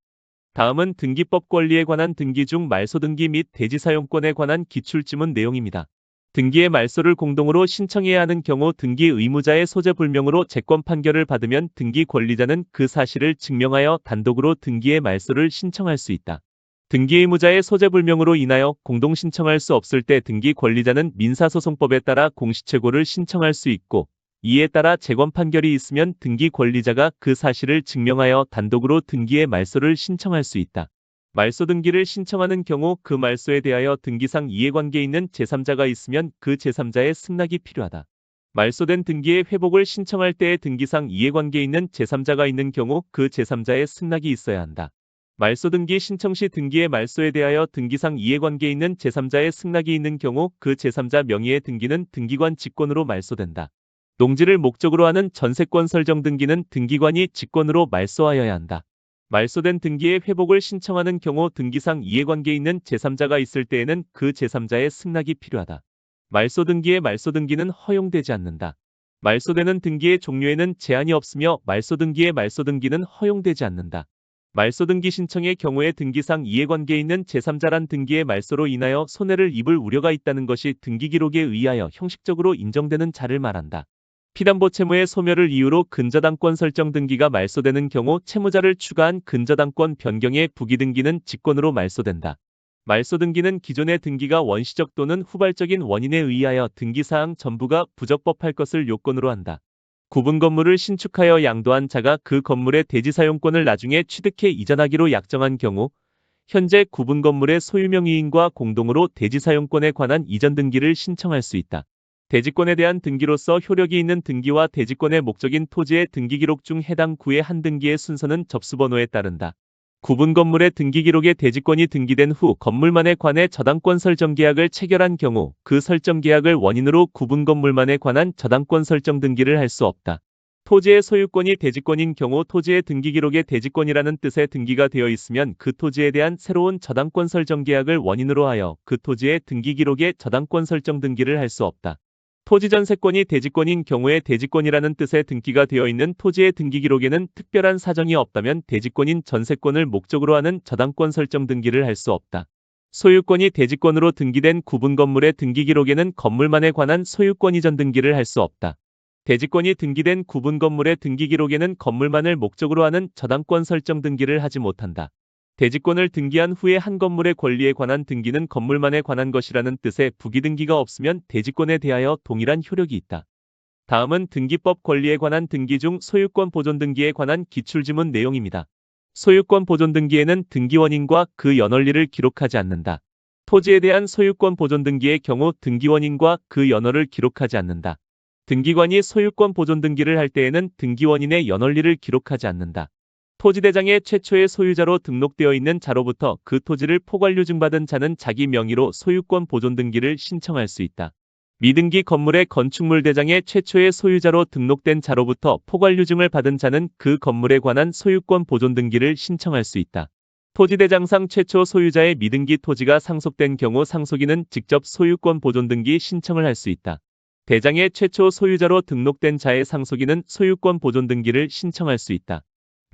다음은 등기법 권리에 관한 등기 중 말소 등기 및 대지 사용권에 관한 기출지문 내용입니다. 등기의 말소를 공동으로 신청해야 하는 경우 등기 의무자의 소재 불명으로 재권 판결을 받으면 등기 권리자는 그 사실을 증명하여 단독으로 등기의 말소를 신청할 수 있다. 등기 의무자의 소재 불명으로 인하여 공동 신청할 수 없을 때 등기 권리자는 민사소송법에 따라 공시최고를 신청할 수 있고, 이에 따라 재권 판결이 있으면 등기 권리자가 그 사실을 증명하여 단독으로 등기의 말소를 신청할 수 있다. 말소 등기를 신청하는 경우 그 말소에 대하여 등기상 이해관계 있는 제3자가 있으면 그 제3자의 승낙이 필요하다. 말소된 등기의 회복을 신청할 때에 등기상 이해관계 있는 제3자가 있는 경우 그 제3자의 승낙이 있어야 한다. 말소 등기 신청 시 등기의 말소에 대하여 등기상 이해관계 있는 제3자의 승낙이 있는 경우 그 제3자 명의의 등기는 등기관 직권으로 말소된다. 농지를 목적으로 하는 전세권 설정 등기는 등기관이 직권으로 말소하여야 한다. 말소된 등기의 회복을 신청하는 경우 등기상 이해관계 있는 제3자가 있을 때에는 그 제3자의 승낙이 필요하다. 말소 등기의 말소 등기는 허용되지 않는다. 말소되는 등기의 종류에는 제한이 없으며 말소 등기의 말소 등기는 허용되지 않는다. 말소 등기 신청의 경우에 등기상 이해관계 있는 제3자란 등기의 말소로 인하여 손해를 입을 우려가 있다는 것이 등기 기록에 의하여 형식적으로 인정되는 자를 말한다. 피담보 채무의 소멸을 이유로 근저당권 설정 등기가 말소되는 경우 채무자를 추가한 근저당권 변경의 부기 등기는 직권으로 말소된다. 말소 등기는 기존의 등기가 원시적 또는 후발적인 원인에 의하여 등기사항 전부가 부적법할 것을 요건으로 한다. 구분 건물을 신축하여 양도한 자가 그 건물의 대지 사용권을 나중에 취득해 이전하기로 약정한 경우 현재 구분 건물의 소유명의인과 공동으로 대지 사용권에 관한 이전 등기를 신청할 수 있다. 대지권에 대한 등기로서 효력이 있는 등기와 대지권의 목적인 토지의 등기 기록 중 해당 구의 한 등기의 순서는 접수번호에 따른다. 구분 건물의 등기 기록에 대지권이 등기된 후 건물만에 관해 저당권 설정 계약을 체결한 경우 그 설정 계약을 원인으로 구분 건물만에 관한 저당권 설정 등기를 할 수 없다. 토지의 소유권이 대지권인 경우 토지의 등기 기록에 대지권이라는 뜻의 등기가 되어 있으면 그 토지에 대한 새로운 저당권 설정 계약을 원인으로 하여 그 토지의 등기 기록에 저당권 설정 등기를 할 수 없다. 토지 전세권이 대지권인 경우에 대지권이라는 뜻의 등기가 되어 있는 토지의 등기 기록에는 특별한 사정이 없다면 대지권인 전세권을 목적으로 하는 저당권 설정 등기를 할 수 없다. 소유권이 대지권으로 등기된 구분 건물의 등기 기록에는 건물만에 관한 소유권 이전 등기를 할 수 없다. 대지권이 등기된 구분 건물의 등기 기록에는 건물만을 목적으로 하는 저당권 설정 등기를 하지 못한다. 대지권을 등기한 후에 한 건물의 권리에 관한 등기는 건물만에 관한 것이라는 뜻의 부기등기가 없으면 대지권에 대하여 동일한 효력이 있다. 다음은 등기법 권리에 관한 등기 중 소유권 보존 등기에 관한 기출지문 내용입니다. 소유권 보존 등기에는 등기 원인과 그 연원리를 기록하지 않는다. 토지에 대한 소유권 보존 등기의 경우 등기 원인과 그 연원을 기록하지 않는다. 등기관이 소유권 보존 등기를 할 때에는 등기 원인의 연원리를 기록하지 않는다. 토지대장에 최초의 소유자로 등록되어 있는 자로부터 그 토지를 포괄유증받은 자는 자기 명의로 소유권 보존 등기를 신청할 수 있다. 미등기 건물의 건축물 대장에 최초의 소유자로 등록된 자로부터 포괄유증을 받은 자는 그 건물에 관한 소유권 보존 등기를 신청할 수 있다. 토지대장상 최초 소유자의 미등기 토지가 상속된 경우 상속인은 직접 소유권 보존 등기 신청을 할 수 있다. 대장의 최초 소유자로 등록된 자의 상속인은 소유권 보존 등기를 신청할 수 있다.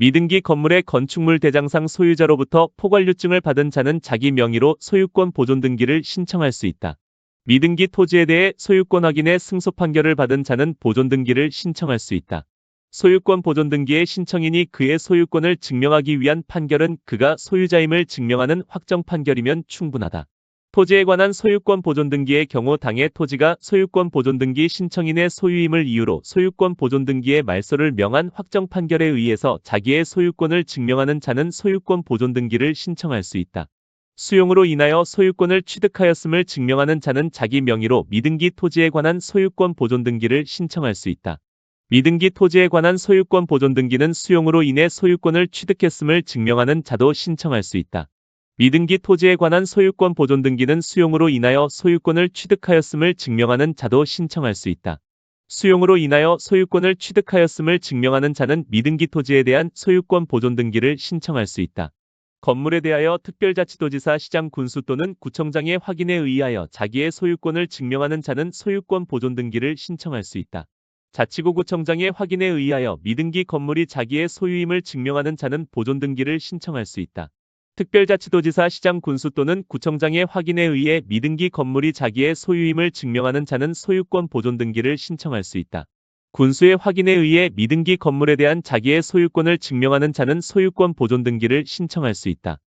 미등기 건물의 건축물 대장상 소유자로부터 포괄유증을 받은 자는 자기 명의로 소유권 보존 등기를 신청할 수 있다. 미등기 토지에 대해 소유권 확인의 승소 판결을 받은 자는 보존 등기를 신청할 수 있다. 소유권 보존 등기의 신청인이 그의 소유권을 증명하기 위한 판결은 그가 소유자임을 증명하는 확정 판결이면 충분하다. 토지에 관한 소유권 보존 등기의 경우 당해 토지가 소유권 보존 등기 신청인의 소유임을 이유로 소유권 보존 등기의 말소를 명한 확정 판결에 의해서 자기의 소유권을 증명하는 자는 소유권 보존 등기를 신청할 수 있다. 수용으로 인하여 소유권을 취득하였음을 증명하는 자는 자기 명의로 미등기 토지에 관한 소유권 보존 등기를 신청할 수 있다. 미등기 토지에 관한 소유권 보존 등기는 수용으로 인해 소유권을 취득했음을 증명하는 자도 신청할 수 있다. 미등기 토지에 관한 소유권 보존 등기는 수용으로 인하여 소유권을 취득하였음을 증명하는 자도 신청할 수 있다. 수용으로 인하여 소유권을 취득하였음을 증명하는 자는 미등기 토지에 대한 소유권 보존 등기를 신청할 수 있다. 건물에 대하여 특별자치도지사 시장 군수 또는 구청장의 확인에 의하여 자기의 소유권을 증명하는 자는 소유권 보존 등기를 신청할 수 있다. 자치구 구청장의 확인에 의하여 미등기 건물이 자기의 소유임을 증명하는 자는 보존 등기를 신청할 수 있다. 특별자치도지사 시장 군수 또는 구청장의 확인에 의해 미등기 건물이 자기의 소유임을 증명하는 자는 소유권 보존 등기를 신청할 수 있다. 군수의 확인에 의해 미등기 건물에 대한 자기의 소유권을 증명하는 자는 소유권 보존 등기를 신청할 수 있다.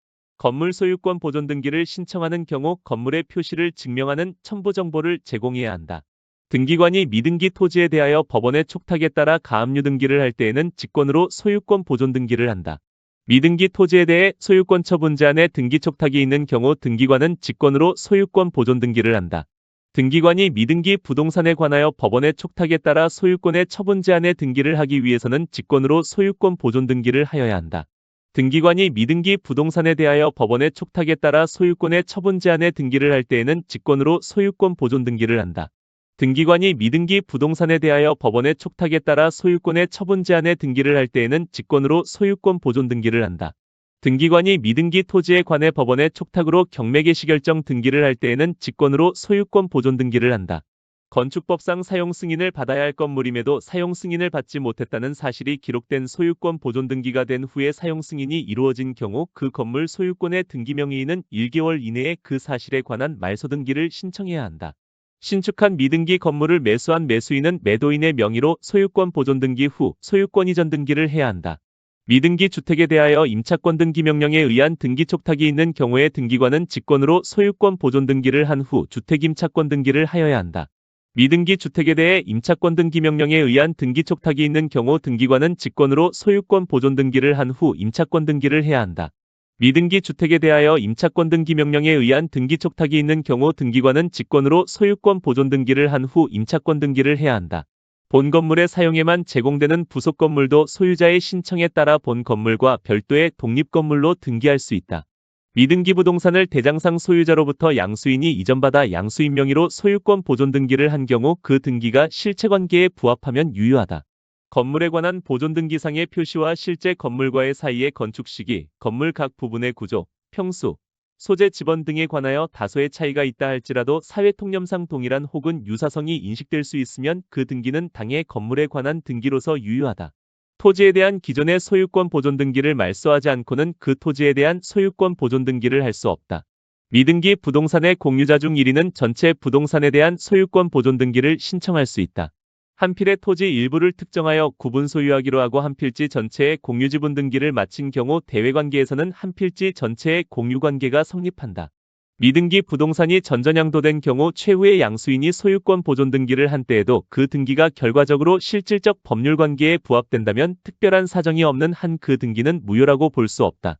건물 소유권 보존 등기를 신청하는 경우 건물의 표시를 증명하는 첨부 정보를 제공해야 한다. 등기관이 미등기 토지에 대하여 법원의 촉탁에 따라 가압류 등기를 할 때에는 직권으로 소유권 보존 등기를 한다. 미등기 토지에 대해 소유권 처분 제한의 등기 촉탁이 있는 경우 등기관은 직권으로 소유권 보존 등기를 한다. 등기관이 미등기 부동산에 관하여 법원의 촉탁에 따라 소유권의 처분 제한의 등기를 하기 위해서는 직권으로 소유권 보존 등기를 하여야 한다. 등기관이 미등기 부동산에 대하여 법원의 촉탁에 따라 소유권의 처분 제한의 등기를 할 때에는 직권으로 소유권 보존 등기를 한다. 등기관이 미등기 부동산에 대하여 법원의 촉탁에 따라 소유권의 처분 제한의 등기를 할 때에는 직권으로 소유권 보존 등기를 한다. 등기관이 미등기 토지에 관해 법원의 촉탁으로 경매 개시 결정 등기를 할 때에는 직권으로 소유권 보존 등기를 한다. 건축법상 사용 승인을 받아야 할 건물임에도 사용 승인을 받지 못했다는 사실이 기록된 소유권 보존 등기가 된 후에 사용 승인이 이루어진 경우 그 건물 소유권의 등기 명의인은 1개월 이내에 그 사실에 관한 말소 등기를 신청해야 한다. 신축한 미등기 건물을 매수한 매수인은 매도인의 명의로 소유권 보존 등기 후 소유권 이전 등기를 해야 한다. 미등기 주택에 대하여 임차권 등기 명령에 의한 등기 촉탁이 있는 경우에 등기관은 직권으로 소유권 보존 등기를 한 후 주택 임차권 등기를 하여야 한다. 미등기 주택에 대해 임차권 등기 명령에 의한 등기 촉탁이 있는 경우 등기관은 직권으로 소유권 보존 등기를 한 후 임차권 등기를 해야 한다. 미등기 주택에 대하여 임차권 등기 명령에 의한 등기 촉탁이 있는 경우 등기관은 직권으로 소유권 보존 등기를 한 후 임차권 등기를 해야 한다. 본 건물의 사용에만 제공되는 부속 건물도 소유자의 신청에 따라 본 건물과 별도의 독립 건물로 등기할 수 있다. 미등기 부동산을 대장상 소유자로부터 양수인이 이전받아 양수인 명의로 소유권 보존 등기를 한 경우 그 등기가 실체관계에 부합하면 유효하다. 건물에 관한 보존 등기상의 표시와 실제 건물과의 사이의 건축 시기, 건물 각 부분의 구조, 평수, 소재 지번 등에 관하여 다소의 차이가 있다 할지라도 사회통념상 동일한 혹은 유사성이 인식될 수 있으면 그 등기는 당해 건물에 관한 등기로서 유효하다. 토지에 대한 기존의 소유권 보존 등기를 말소하지 않고는 그 토지에 대한 소유권 보존 등기를 할 수 없다. 미등기 부동산의 공유자 중 1인은 전체 부동산에 대한 소유권 보존 등기를 신청할 수 있다. 한 필의 토지 일부를 특정하여 구분 소유하기로 하고 한 필지 전체의 공유지분 등기를 마친 경우 대외관계에서는 한 필지 전체의 공유관계가 성립한다. 미등기 부동산이 전전양도된 경우 최후의 양수인이 소유권 보존 등기를 한 때에도 그 등기가 결과적으로 실질적 법률관계에 부합된다면 특별한 사정이 없는 한 그 등기는 무효라고 볼 수 없다.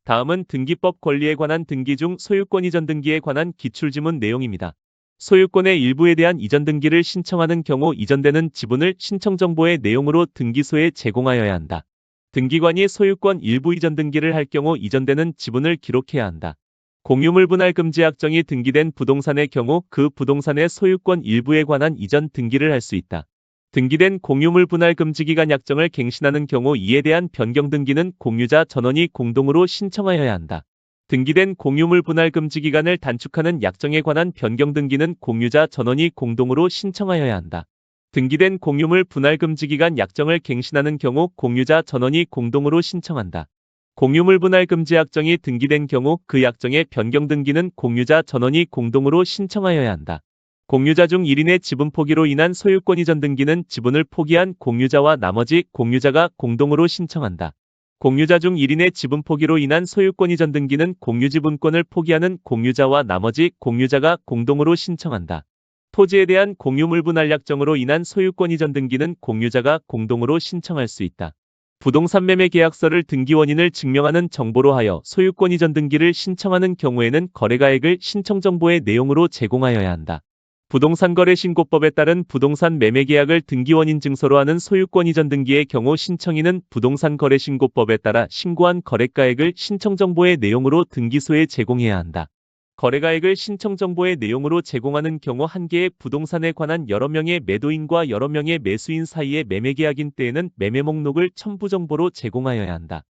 다음은 등기법 권리에 관한 등기 중 소유권 이전 등기에 관한 기출지문 내용입니다. 소유권의 일부에 대한 이전 등기를 신청하는 경우 이전되는 지분을 신청정보의 내용으로 등기소에 제공하여야 한다. 등기관이 소유권 일부 이전 등기를 할 경우 이전되는 지분을 기록해야 한다. 공유물 분할 금지 약정이 등기된 부동산의 경우 그 부동산의 소유권 일부에 관한 이전 등기를 할 수 있다. 등기된 공유물 분할 금지 기간 약정을 갱신하는 경우 이에 대한 변경 등기는 공유자 전원이 공동으로 신청하여야 한다. 등기된 공유물 분할 금지 기간을 단축하는 약정에 관한 변경 등기는 공유자 전원이 공동으로 신청하여야 한다. 등기된 공유물 분할 금지 기간 약정을 갱신하는 경우 공유자 전원이 공동으로 신청한다. 공유물 분할 금지 약정이 등기된 경우 그 약정의 변경 등기는 공유자 전원이 공동으로 신청하여야 한다. 공유자 중 1인의 지분 포기로 인한 소유권 이전 등기는 지분을 포기한 공유자와 나머지 공유자가 공동으로 신청한다. 공유자 중 1인의 지분 포기로 인한 소유권 이전 등기는 공유지분권을 포기하는 공유자와 나머지 공유자가 공동으로 신청한다. 토지에 대한 공유물 분할 약정으로 인한 소유권 이전 등기는 공유자가 공동으로 신청할 수 있다. 부동산 매매 계약서를 등기 원인을 증명하는 정보로 하여 소유권 이전 등기를 신청하는 경우에는 거래가액을 신청 정보의 내용으로 제공하여야 한다. 부동산거래신고법에 따른 부동산 매매계약을 등기원인 증서로 하는 소유권 이전 등기의 경우 신청인은 부동산거래신고법에 따라 신고한 거래가액을 신청정보의 내용으로 등기소에 제공해야 한다. 거래가액을 신청정보의 내용으로 제공하는 경우 한 개의 부동산에 관한 여러 명의 매도인과 여러 명의 매수인 사이의 매매계약인 때에는 매매목록을 첨부정보로 제공하여야 한다.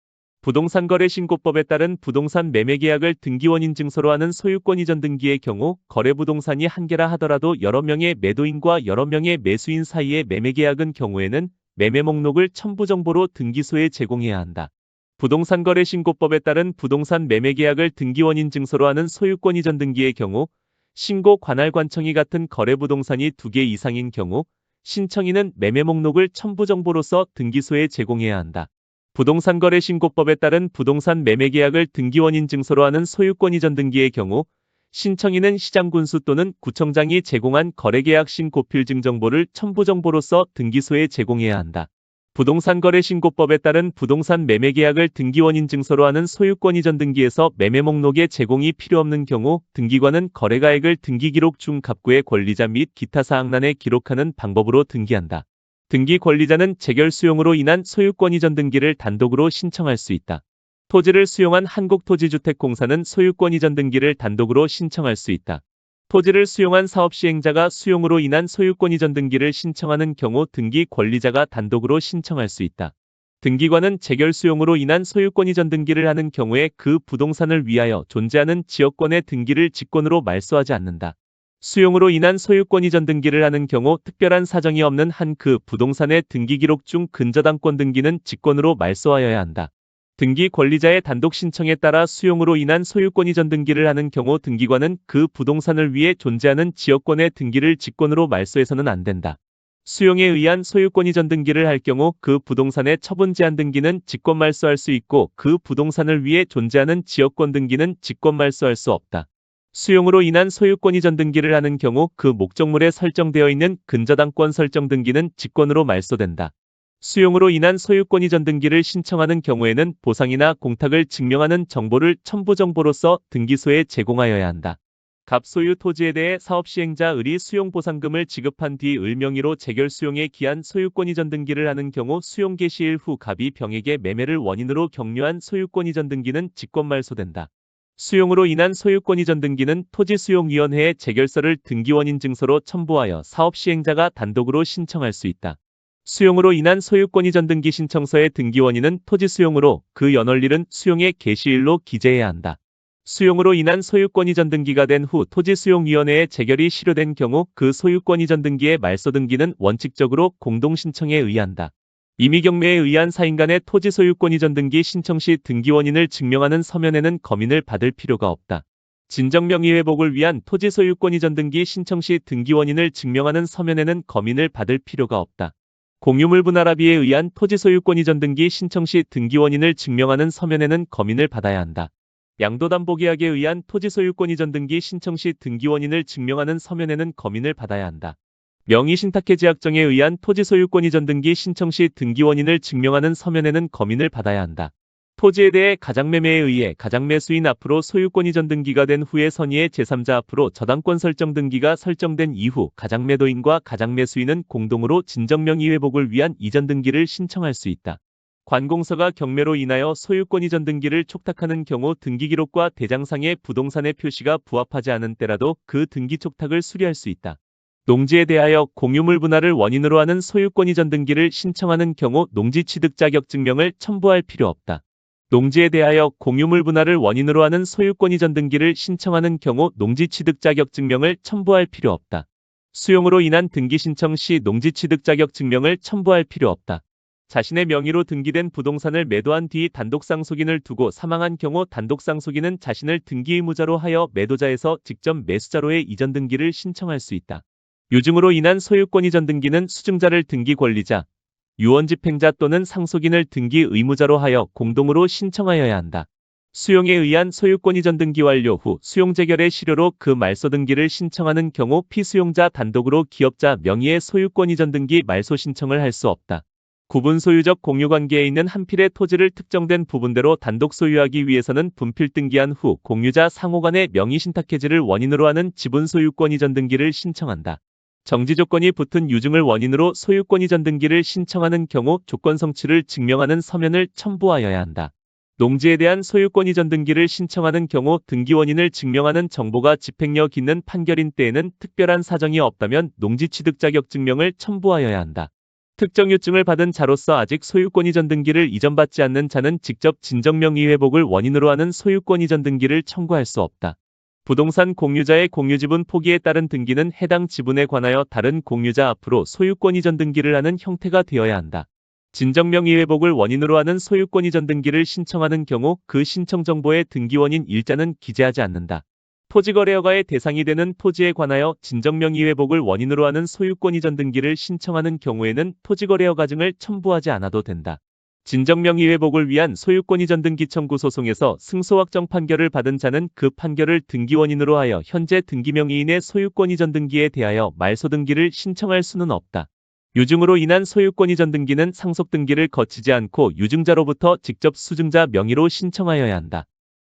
부동산거래신고법에 따른 부동산 매매계약을 등기원인 증서로 하는 소유권 이전 등기의 경우 거래부동산이 한 개라 하더라도 여러 명의 매도인과 여러 명의 매수인 사이의 매매계약인 경우에는 매매목록을 첨부정보로 등기소에 제공해야 한다. 부동산거래신고법에 따른 부동산 매매계약을 등기원인 증서로 하는 소유권 이전 등기의 경우 신고 관할관청이 같은 거래부동산이 2개 이상인 경우 신청인은 매매목록을 첨부정보로서 등기소에 제공해야 한다. 부동산거래신고법에 따른 부동산 매매계약을 등기원인 증서로 하는 소유권 이전 등기의 경우 신청인은 시장군수 또는 구청장이 제공한 거래계약 신고필증 정보를 첨부정보로서 등기소에 제공해야 한다. 부동산거래신고법에 따른 부동산 매매계약을 등기원인 증서로 하는 소유권 이전 등기에서 매매 목록의 제공이 필요 없는 경우 등기관은 거래가액을 등기기록 중 갑구의 권리자 및 기타 사항란에 기록하는 방법으로 등기한다. 등기 권리자는 재결 수용으로 인한 소유권 이전 등기를 단독으로 신청할 수 있다. 토지를 수용한 한국토지주택공사는 소유권 이전 등기를 단독으로 신청할 수 있다. 토지를 수용한 사업시행자가 수용으로 인한 소유권 이전 등기를 신청하는 경우 등기 권리자가 단독으로 신청할 수 있다. 등기관은 재결 수용으로 인한 소유권 이전 등기를 하는 경우에 그 부동산을 위하여 존재하는 지역권의 등기를 직권으로 말소하지 않는다. 수용으로 인한 소유권 이전 등기를 하는 경우 특별한 사정이 없는 한 그 부동산의 등기 기록 중 근저당권 등기는 직권으로 말소하여야 한다. 등기 권리자의 단독 신청에 따라 수용으로 인한 소유권 이전 등기를 하는 경우 등기관은 그 부동산을 위해 존재하는 지역권의 등기를 직권으로 말소해서는 안 된다. 수용에 의한 소유권 이전 등기를 할 경우 그 부동산의 처분 제한 등기는 직권 말소할 수 있고 그 부동산을 위해 존재하는 지역권 등기는 직권 말소할 수 없다. 수용으로 인한 소유권 이전 등기를 하는 경우 그 목적물에 설정되어 있는 근저당권 설정 등기는 직권으로 말소된다. 수용으로 인한 소유권 이전 등기를 신청하는 경우에는 보상이나 공탁을 증명하는 정보를 첨부정보로서 등기소에 제공하여야 한다. 갑 소유 토지에 대해 사업시행자 을이 수용보상금을 지급한 뒤 을 명의로 재결 수용에 기한 소유권 이전 등기를 하는 경우 수용 개시일 후 갑이 병에게 매매를 원인으로 격려한 소유권 이전 등기는 직권 말소된다. 수용으로 인한 소유권 이전 등기는 토지수용위원회에 재결서를 등기원인 증서로 첨부하여 사업시행자가 단독으로 신청할 수 있다. 수용으로 인한 소유권 이전 등기 신청서의 등기원인은 토지 수용으로 그 연월일은 수용의 개시일로 기재해야 한다. 수용으로 인한 소유권 이전 등기가 된 후 토지수용위원회에 재결이 실효된 경우 그 소유권 이전 등기의 말소 등기는 원칙적으로 공동신청에 의한다. 임의경매에 의한 사인 간의 토지 소유권 이전 등기 신청 시 등기원인을 증명하는 서면에는 검인을 받을 필요가 없다. 진정명의 회복을 위한 토지 소유권 이전 등기 신청 시 등기원인을 증명하는 서면에는 검인을 받을 필요가 없다. 공유물 분할합의에 의한 토지 소유권 이전 등기 신청 시 등기원인을 증명하는 서면에는 검인을 받아야 한다. 양도담보계약에 의한 토지 소유권 이전 등기 신청 시 등기원인을 증명하는 서면에는 검인을 받아야 한다. 명의신탁해 계약정에 의한 토지 소유권 이전 등기 신청 시 등기원인을 증명하는 서면에는 검인을 받아야 한다. 토지에 대해 가장매매에 의해 가장매수인 앞으로 소유권 이전 등기가 된 후에 선의의 제3자 앞으로 저당권 설정 등기가 설정된 이후 가장매도인과 가장매수인은 공동으로 진정명의 회복을 위한 이전 등기를 신청할 수 있다. 관공서가 경매로 인하여 소유권 이전 등기를 촉탁하는 경우 등기기록과 대장상의 부동산의 표시가 부합하지 않은 때라도 그 등기 촉탁을 수리할 수 있다. 농지에 대하여 공유물 분할을 원인으로 하는 소유권 이전 등기를 신청하는 경우 농지 취득 자격 증명을 첨부할 필요 없다. 농지에 대하여 공유물 분할을 원인으로 하는 소유권 이전 등기를 신청하는 경우 농지 취득 자격 증명을 첨부할 필요 없다. 수용으로 인한 등기 신청 시 농지 취득 자격 증명을 첨부할 필요 없다. 자신의 명의로 등기된 부동산을 매도한 뒤 단독상속인을 두고 사망한 경우 단독상속인은 자신을 등기 의무자로 하여 매도자에서 직접 매수자로의 이전 등기를 신청할 수 있다. 유증으로 인한 소유권 이전 등기는 수증자를 등기 권리자, 유언집행자 또는 상속인을 등기 의무자로 하여 공동으로 신청하여야 한다. 수용에 의한 소유권 이전 등기 완료 후 수용 재결의 실효로 그 말소 등기를 신청하는 경우 피수용자 단독으로 기업자 명의의 소유권 이전 등기 말소 신청을 할 수 없다. 구분 소유적 공유관계에 있는 한 필의 토지를 특정된 부분대로 단독 소유하기 위해서는 분필 등기한 후 공유자 상호 간의 명의 신탁해지를 원인으로 하는 지분 소유권 이전 등기를 신청한다. 정지 조건이 붙은 유증을 원인으로 소유권 이전 등기를 신청하는 경우 조건 성취를 증명하는 서면을 첨부하여야 한다. 농지에 대한 소유권 이전 등기를 신청하는 경우 등기원인을 증명하는 정보가 집행력 있는 판결인 때에는 특별한 사정이 없다면 농지 취득 자격 증명을 첨부하여야 한다. 특정 유증을 받은 자로서 아직 소유권 이전 등기를 이전받지 않는 자는 직접 진정명의 회복을 원인으로 하는 소유권 이전 등기를 청구할 수 없다. 부동산 공유자의 공유지분 포기에 따른 등기는 해당 지분에 관하여 다른 공유자 앞으로 소유권 이전 등기를 하는 형태가 되어야 한다. 진정명의 회복을 원인으로 하는 소유권 이전 등기를 신청하는 경우 그 신청 정보의 등기원인 일자는 기재하지 않는다. 토지거래허가의 대상이 되는 토지에 관하여 진정명의 회복을 원인으로 하는 소유권 이전 등기를 신청하는 경우에는 토지거래허가증을 첨부하지 않아도 된다. 진정명의 회복을 위한 소유권 이전 등기 청구 소송에서 승소 확정 판결을 받은 자는 그 판결을 등기원인으로 하여 현재 등기명의인의 소유권 이전 등기에 대하여 말소 등기를 신청할 수는 없다. 유증으로 인한 소유권 이전 등기는 상속 등기를 거치지 않고 유증자로부터 직접 수증자 명의로 신청하여야 한다.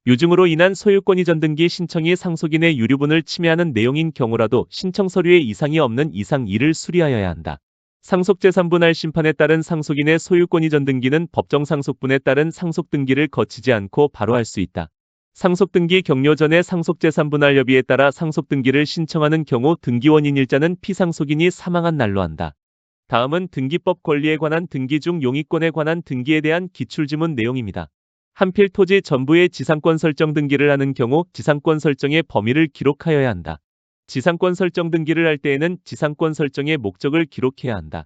유증으로 인한 소유권 이전 등기 신청이 상속인의 유류분을 침해하는 내용인 경우라도 신청 서류에 이상이 없는 이상 이를 수리하여야 한다. 상속재산분할 심판에 따른 상속인의 소유권 이전 등기는 법정 상속분에 따른 상속 등기를 거치지 않고 바로 할 수 있다. 상속 등기 격려 전에 상속재산분할 협의에 따라 상속 등기를 신청하는 경우 등기원인 일자는 피상속인이 사망한 날로 한다. 다음은 등기법 권리에 관한 등기 중 용의권에 관한 등기에 대한 기출지문 내용입니다. 한필 토지 전부의 지상권 설정 등기를 하는 경우 지상권 설정의 범위를 기록하여야 한다. 지상권 설정 등기를 할 때에는 지상권 설정의 목적을 기록해야 한다.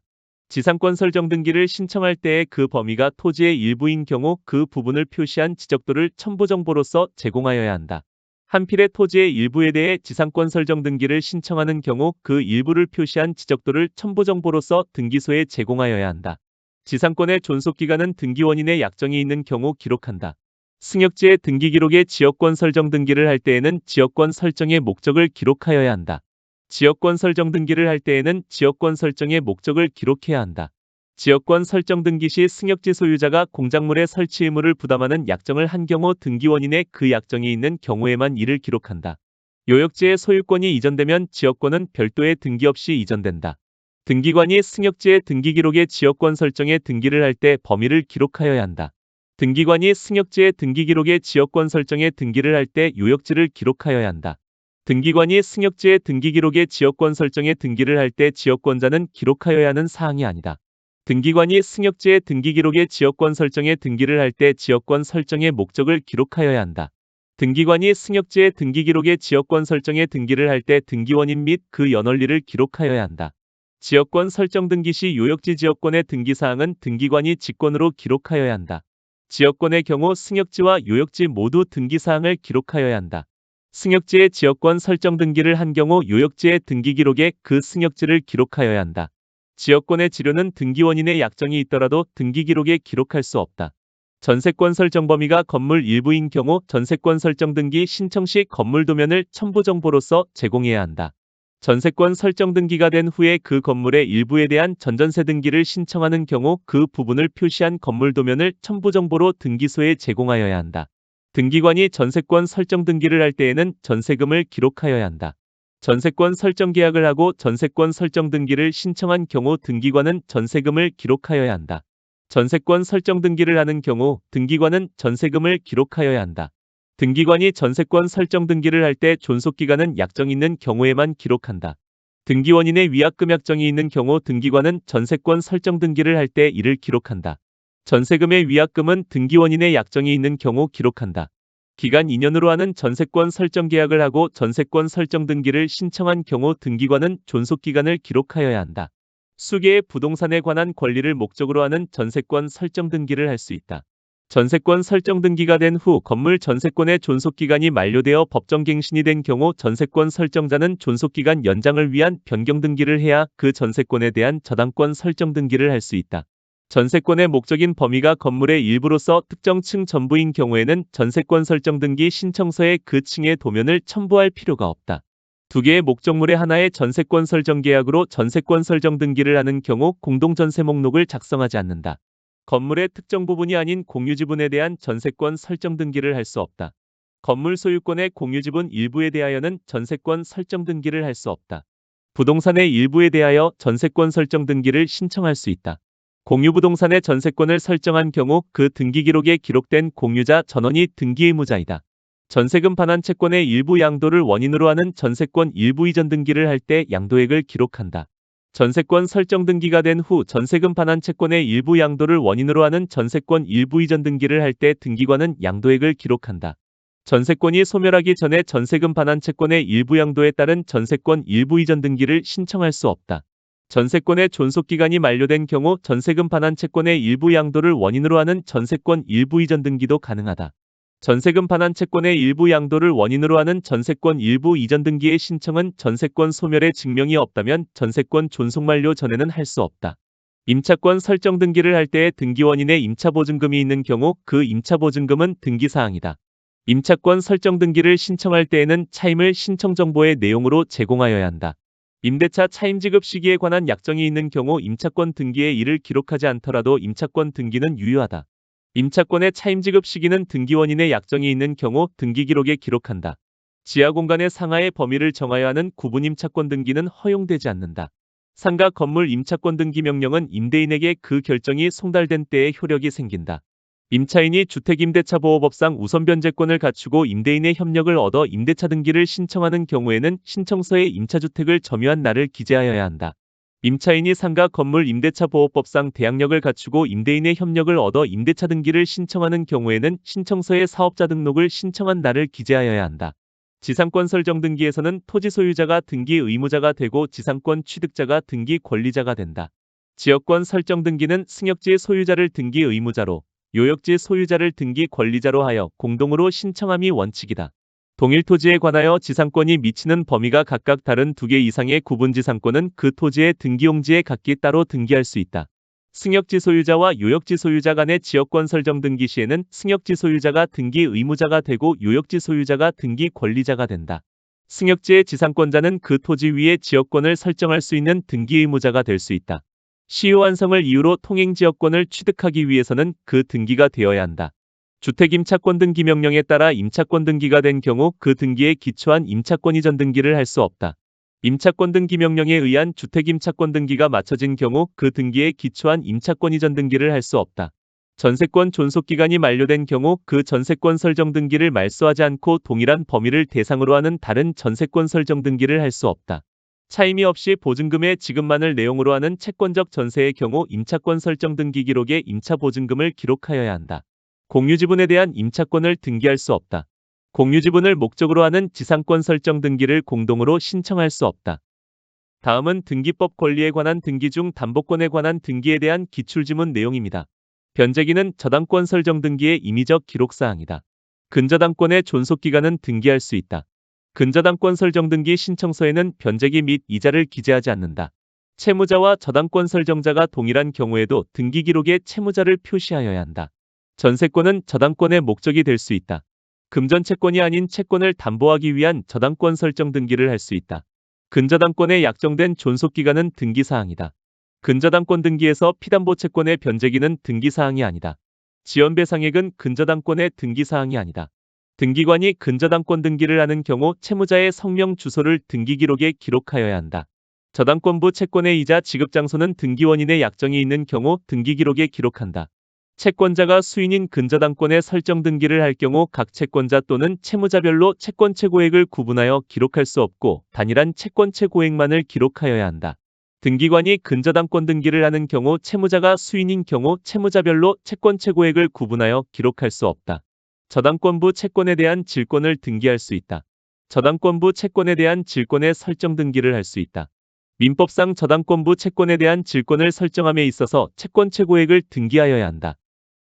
지상권 설정 등기를 신청할 때에 그 범위가 토지의 일부인 경우 그 부분을 표시한 지적도를 첨부정보로서 제공하여야 한다. 한필의 토지의 일부에 대해 지상권 설정 등기를 신청하는 경우 그 일부를 표시한 지적도를 첨부정보로서 등기소에 제공하여야 한다. 지상권의 존속기간은 등기원인의 약정이 있는 경우 기록한다. 승역지의 등기기록에 지역권 설정 등기를 할 때에는 지역권 설정의 목적을 기록하여야 한다. 지역권 설정 등기를 할 때에는 지역권 설정의 목적을 기록해야 한다. 지역권 설정 등기 시 승역지 소유자가 공작물의 설치 의무를 부담하는 약정을 한 경우 등기원인의 그 약정이 있는 경우에만 이를 기록한다. 요역지의 소유권이 이전되면 지역권은 별도의 등기 없이 이전된다. 등기관이 승역지의 등기기록에 지역권 설정에 등기를 할 때 범위를 기록하여야 한다. 등기관이 승역지의 등기기록에 지역권 설정에 등기를 할 때 요역지를 기록하여야 한다. 등기관이 승역지의 등기기록에 지역권 설정에 등기를 할 때 지역권자는 기록하여야 하는 사항이 아니다. 등기관이 승역지의 등기기록에 지역권 설정에 등기를 할 때 지역권 설정의 목적을 기록하여야 한다. 등기관이 승역지의 등기기록에 지역권 설정에 등기를 할 때 등기원인 및 그 연원리를 기록하여야 한다. 지역권 설정 등기 시 요역지 지역권의 등기사항은 등기관이 직권으로 기록하여야 한다. 지역권의 경우 승역지와 요역지 모두 등기사항을 기록하여야 한다. 승역지의 지역권 설정 등기를 한 경우 요역지의 등기기록에 그 승역지를 기록하여야 한다. 지역권의 지료는 등기원인의 약정이 있더라도 등기기록에 기록할 수 없다. 전세권 설정 범위가 건물 일부인 경우 전세권 설정 등기 신청 시 건물 도면을 첨부정보로서 제공해야 한다. 전세권 설정 등기가 된 후에 그 건물의 일부에 대한 전전세 등기를 신청하는 경우 그 부분을 표시한 건물 도면을 첨부정보로 등기소에 제공하여야 한다. 등기관이 전세권 설정 등기를 할 때에는 전세금을 기록하여야 한다. 전세권 설정 계약을 하고 전세권 설정 등기를 신청한 경우 등기관은 전세금을 기록하여야 한다. 전세권 설정 등기를 하는 경우 등기관은 전세금을 기록하여야 한다. 등기관이 전세권 설정 등기를 할 때 존속기간은 약정 있는 경우에만 기록한다. 등기원인의 위약금 약정이 있는 경우 등기관은 전세권 설정 등기를 할 때 이를 기록한다. 전세금의 위약금은 등기원인의 약정이 있는 경우 기록한다. 기간 2년으로 하는 전세권 설정 계약을 하고 전세권 설정 등기를 신청한 경우 등기관은 존속기간을 기록하여야 한다. 수개의 부동산에 관한 권리를 목적으로 하는 전세권 설정 등기를 할 수 있다. 전세권 설정 등기가 된 후 건물 전세권의 존속기간이 만료되어 법정갱신이 된 경우 전세권 설정자는 존속기간 연장을 위한 변경 등기를 해야 그 전세권에 대한 저당권 설정 등기를 할 수 있다. 전세권의 목적인 범위가 건물의 일부로서 특정 층 전부인 경우에는 전세권 설정 등기 신청서에 그 층의 도면을 첨부할 필요가 없다. 두 개의 목적물의 하나의 전세권 설정 계약으로 전세권 설정 등기를 하는 경우 공동전세 목록을 작성하지 않는다. 건물의 특정 부분이 아닌 공유지분에 대한 전세권 설정 등기를 할 수 없다. 건물 소유권의 공유지분 일부에 대하여는 전세권 설정 등기를 할 수 없다. 부동산의 일부에 대하여 전세권 설정 등기를 신청할 수 있다. 공유부동산의 전세권을 설정한 경우 그 등기기록에 기록된 공유자 전원이 등기 의무자이다. 전세금 반환 채권의 일부 양도를 원인으로 하는 전세권 일부 이전 등기를 할 때 양도액을 기록한다. 전세권 설정 등기가 된 후 전세금 반환 채권의 일부 양도를 원인으로 하는 전세권 일부 이전 등기를 할 때 등기관은 양도액을 기록한다. 전세권이 소멸하기 전에 전세금 반환 채권의 일부 양도에 따른 전세권 일부 이전 등기를 신청할 수 없다. 전세권의 존속기간이 만료된 경우 전세금 반환 채권의 일부 양도를 원인으로 하는 전세권 일부 이전 등기도 가능하다. 전세금 반환 채권의 일부 양도를 원인으로 하는 전세권 일부 이전 등기의 신청은 전세권 소멸의 증명이 없다면 전세권 존속 만료 전에는 할 수 없다. 임차권 설정 등기를 할 때의 등기원인의 임차보증금이 있는 경우 그 임차보증금은 등기사항이다. 임차권 설정 등기를 신청할 때에는 차임을 신청 정보의 내용으로 제공하여야 한다. 임대차 차임 지급 시기에 관한 약정이 있는 경우 임차권 등기에 이를 기록하지 않더라도 임차권 등기는 유효하다. 임차권의 차임 지급 시기는 등기원인의 약정이 있는 경우 등기 기록에 기록한다. 지하 공간의 상하의 범위를 정하여 하는 구분 임차권 등기는 허용되지 않는다. 상가 건물 임차권 등기 명령은 임대인에게 그 결정이 송달된 때에 효력이 생긴다. 임차인이 주택임대차보호법상 우선 변제권을 갖추고 임대인의 협력을 얻어 임대차 등기를 신청하는 경우에는 신청서에 임차주택을 점유한 날을 기재하여야 한다. 임차인이 상가 건물 임대차보호법상 대항력을 갖추고 임대인의 협력을 얻어 임대차 등기를 신청하는 경우에는 신청서에 사업자 등록을 신청한 날을 기재하여야 한다. 지상권 설정 등기에서는 토지 소유자가 등기 의무자가 되고 지상권 취득자가 등기 권리자가 된다. 지역권 설정 등기는 승역지 소유자를 등기 의무자로, 요역지 소유자를 등기 권리자로 하여 공동으로 신청함이 원칙이다. 동일 토지에 관하여 지상권이 미치는 범위가 각각 다른 2개 이상의 구분 지상권은 그 토지의 등기용지에 각기 따로 등기할 수 있다. 승역지 소유자와 요역지 소유자 간의 지역권 설정 등기 시에는 승역지 소유자가 등기 의무자가 되고 요역지 소유자가 등기 권리자가 된다. 승역지의 지상권자는 그 토지 위에 지역권을 설정할 수 있는 등기 의무자가 될 수 있다. 시효 완성을 이유로 통행지역권을 취득하기 위해서는 그 등기가 되어야 한다. 주택임차권 등기 명령에 따라 임차권 등기가 된 경우 그 등기에 기초한 임차권 이전 등기를 할 수 없다. 임차권 등기 명령에 의한 주택임차권 등기가 마쳐진 경우 그 등기에 기초한 임차권 이전 등기를 할 수 없다. 전세권 존속기간이 만료된 경우 그 전세권 설정 등기를 말소하지 않고 동일한 범위를 대상으로 하는 다른 전세권 설정 등기를 할 수 없다. 차임이 없이 보증금의 지급만을 내용으로 하는 채권적 전세의 경우 임차권 설정 등기 기록에 임차보증금을 기록하여야 한다. 공유지분에 대한 임차권을 등기할 수 없다. 공유지분을 목적으로 하는 지상권 설정 등기를 공동으로 신청할 수 없다. 다음은 등기법 권리에 관한 등기 중 담보권에 관한 등기에 대한 기출지문 내용입니다. 변제기는 저당권 설정 등기의 임의적 기록사항이다. 근저당권의 존속기간은 등기할 수 있다. 근저당권 설정 등기 신청서에는 변제기 및 이자를 기재하지 않는다. 채무자와 저당권 설정자가 동일한 경우에도 등기 기록에 채무자를 표시하여야 한다. 전세권은 저당권의 목적이 될 수 있다. 금전채권이 아닌 채권을 담보하기 위한 저당권 설정 등기를 할 수 있다. 근저당권의 약정된 존속기간은 등기사항이다. 근저당권 등기에서 피담보채권의 변제기는 등기사항이 아니다. 지연배상액은 근저당권의 등기사항이 아니다. 등기관이 근저당권 등기를 하는 경우 채무자의 성명 주소를 등기기록에 기록하여야 한다. 저당권부 채권의 이자 지급 장소는 등기원인의 약정이 있는 경우 등기기록에 기록한다. 채권자가 수인인 근저당권의 설정 등기를 할 경우 각 채권자 또는 채무자별로 채권 최고액을 구분하여 기록할 수 없고 단일한 채권 최고액만을 기록하여야 한다. 등기관이 근저당권 등기를 하는 경우 채무자가 수인인 경우 채무자별로 채권 최고액을 구분하여 기록할 수 없다. 저당권부 채권에 대한 질권을 등기할 수 있다. 저당권부 채권에 대한 질권의 설정 등기를 할 수 있다. 민법상 저당권부 채권에 대한 질권을 설정함에 있어서 채권 최고액을 등기하여야 한다.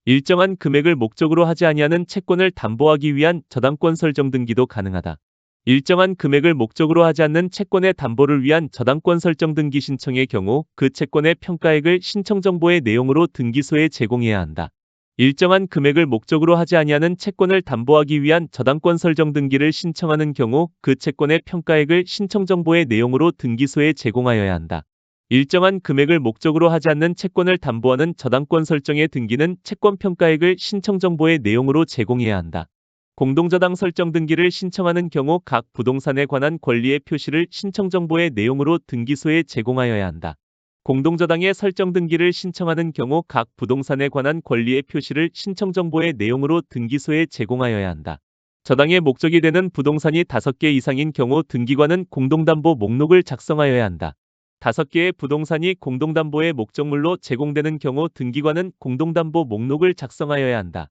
일정한 금액을 목적으로 하지 아니하는 채권을 담보하기 위한 저당권 설정 등기도 가능하다. 일정한 금액을 목적으로 하지 않는 채권의 담보를 위한 저당권 설정 등기 신청의 경우 그 채권의 평가액을 신청 정보의 내용으로 등기소에 제공해야 한다. 일정한 금액을 목적으로 하지 아니하는 채권을 담보하기 위한 저당권 설정 등기를 신청하는 경우 그 채권의 평가액을 신청 정보의 내용으로 등기소에 제공하여야 한다. 일정한 금액을 목적으로 하지 않는 채권을 담보하는 저당권 설정의 등기는 채권 평가액을 신청 정보의 내용으로 제공해야 한다. 공동저당 설정 등기를 신청하는 경우 각 부동산에 관한 권리의 표시를 신청 정보의 내용으로 등기소에 제공하여야 한다. 공동저당의 설정 등기를 신청하는 경우 각 부동산에 관한 권리의 표시를 신청 정보의 내용으로 등기소에 제공하여야 한다. 저당의 목적이 되는 부동산이 5개 이상인 경우 등기관은 공동담보 목록을 작성하여야 한다. 5개의 부동산이 공동담보의 목적물로 제공되는 경우 등기관은 공동담보 목록을 작성하여야 한다.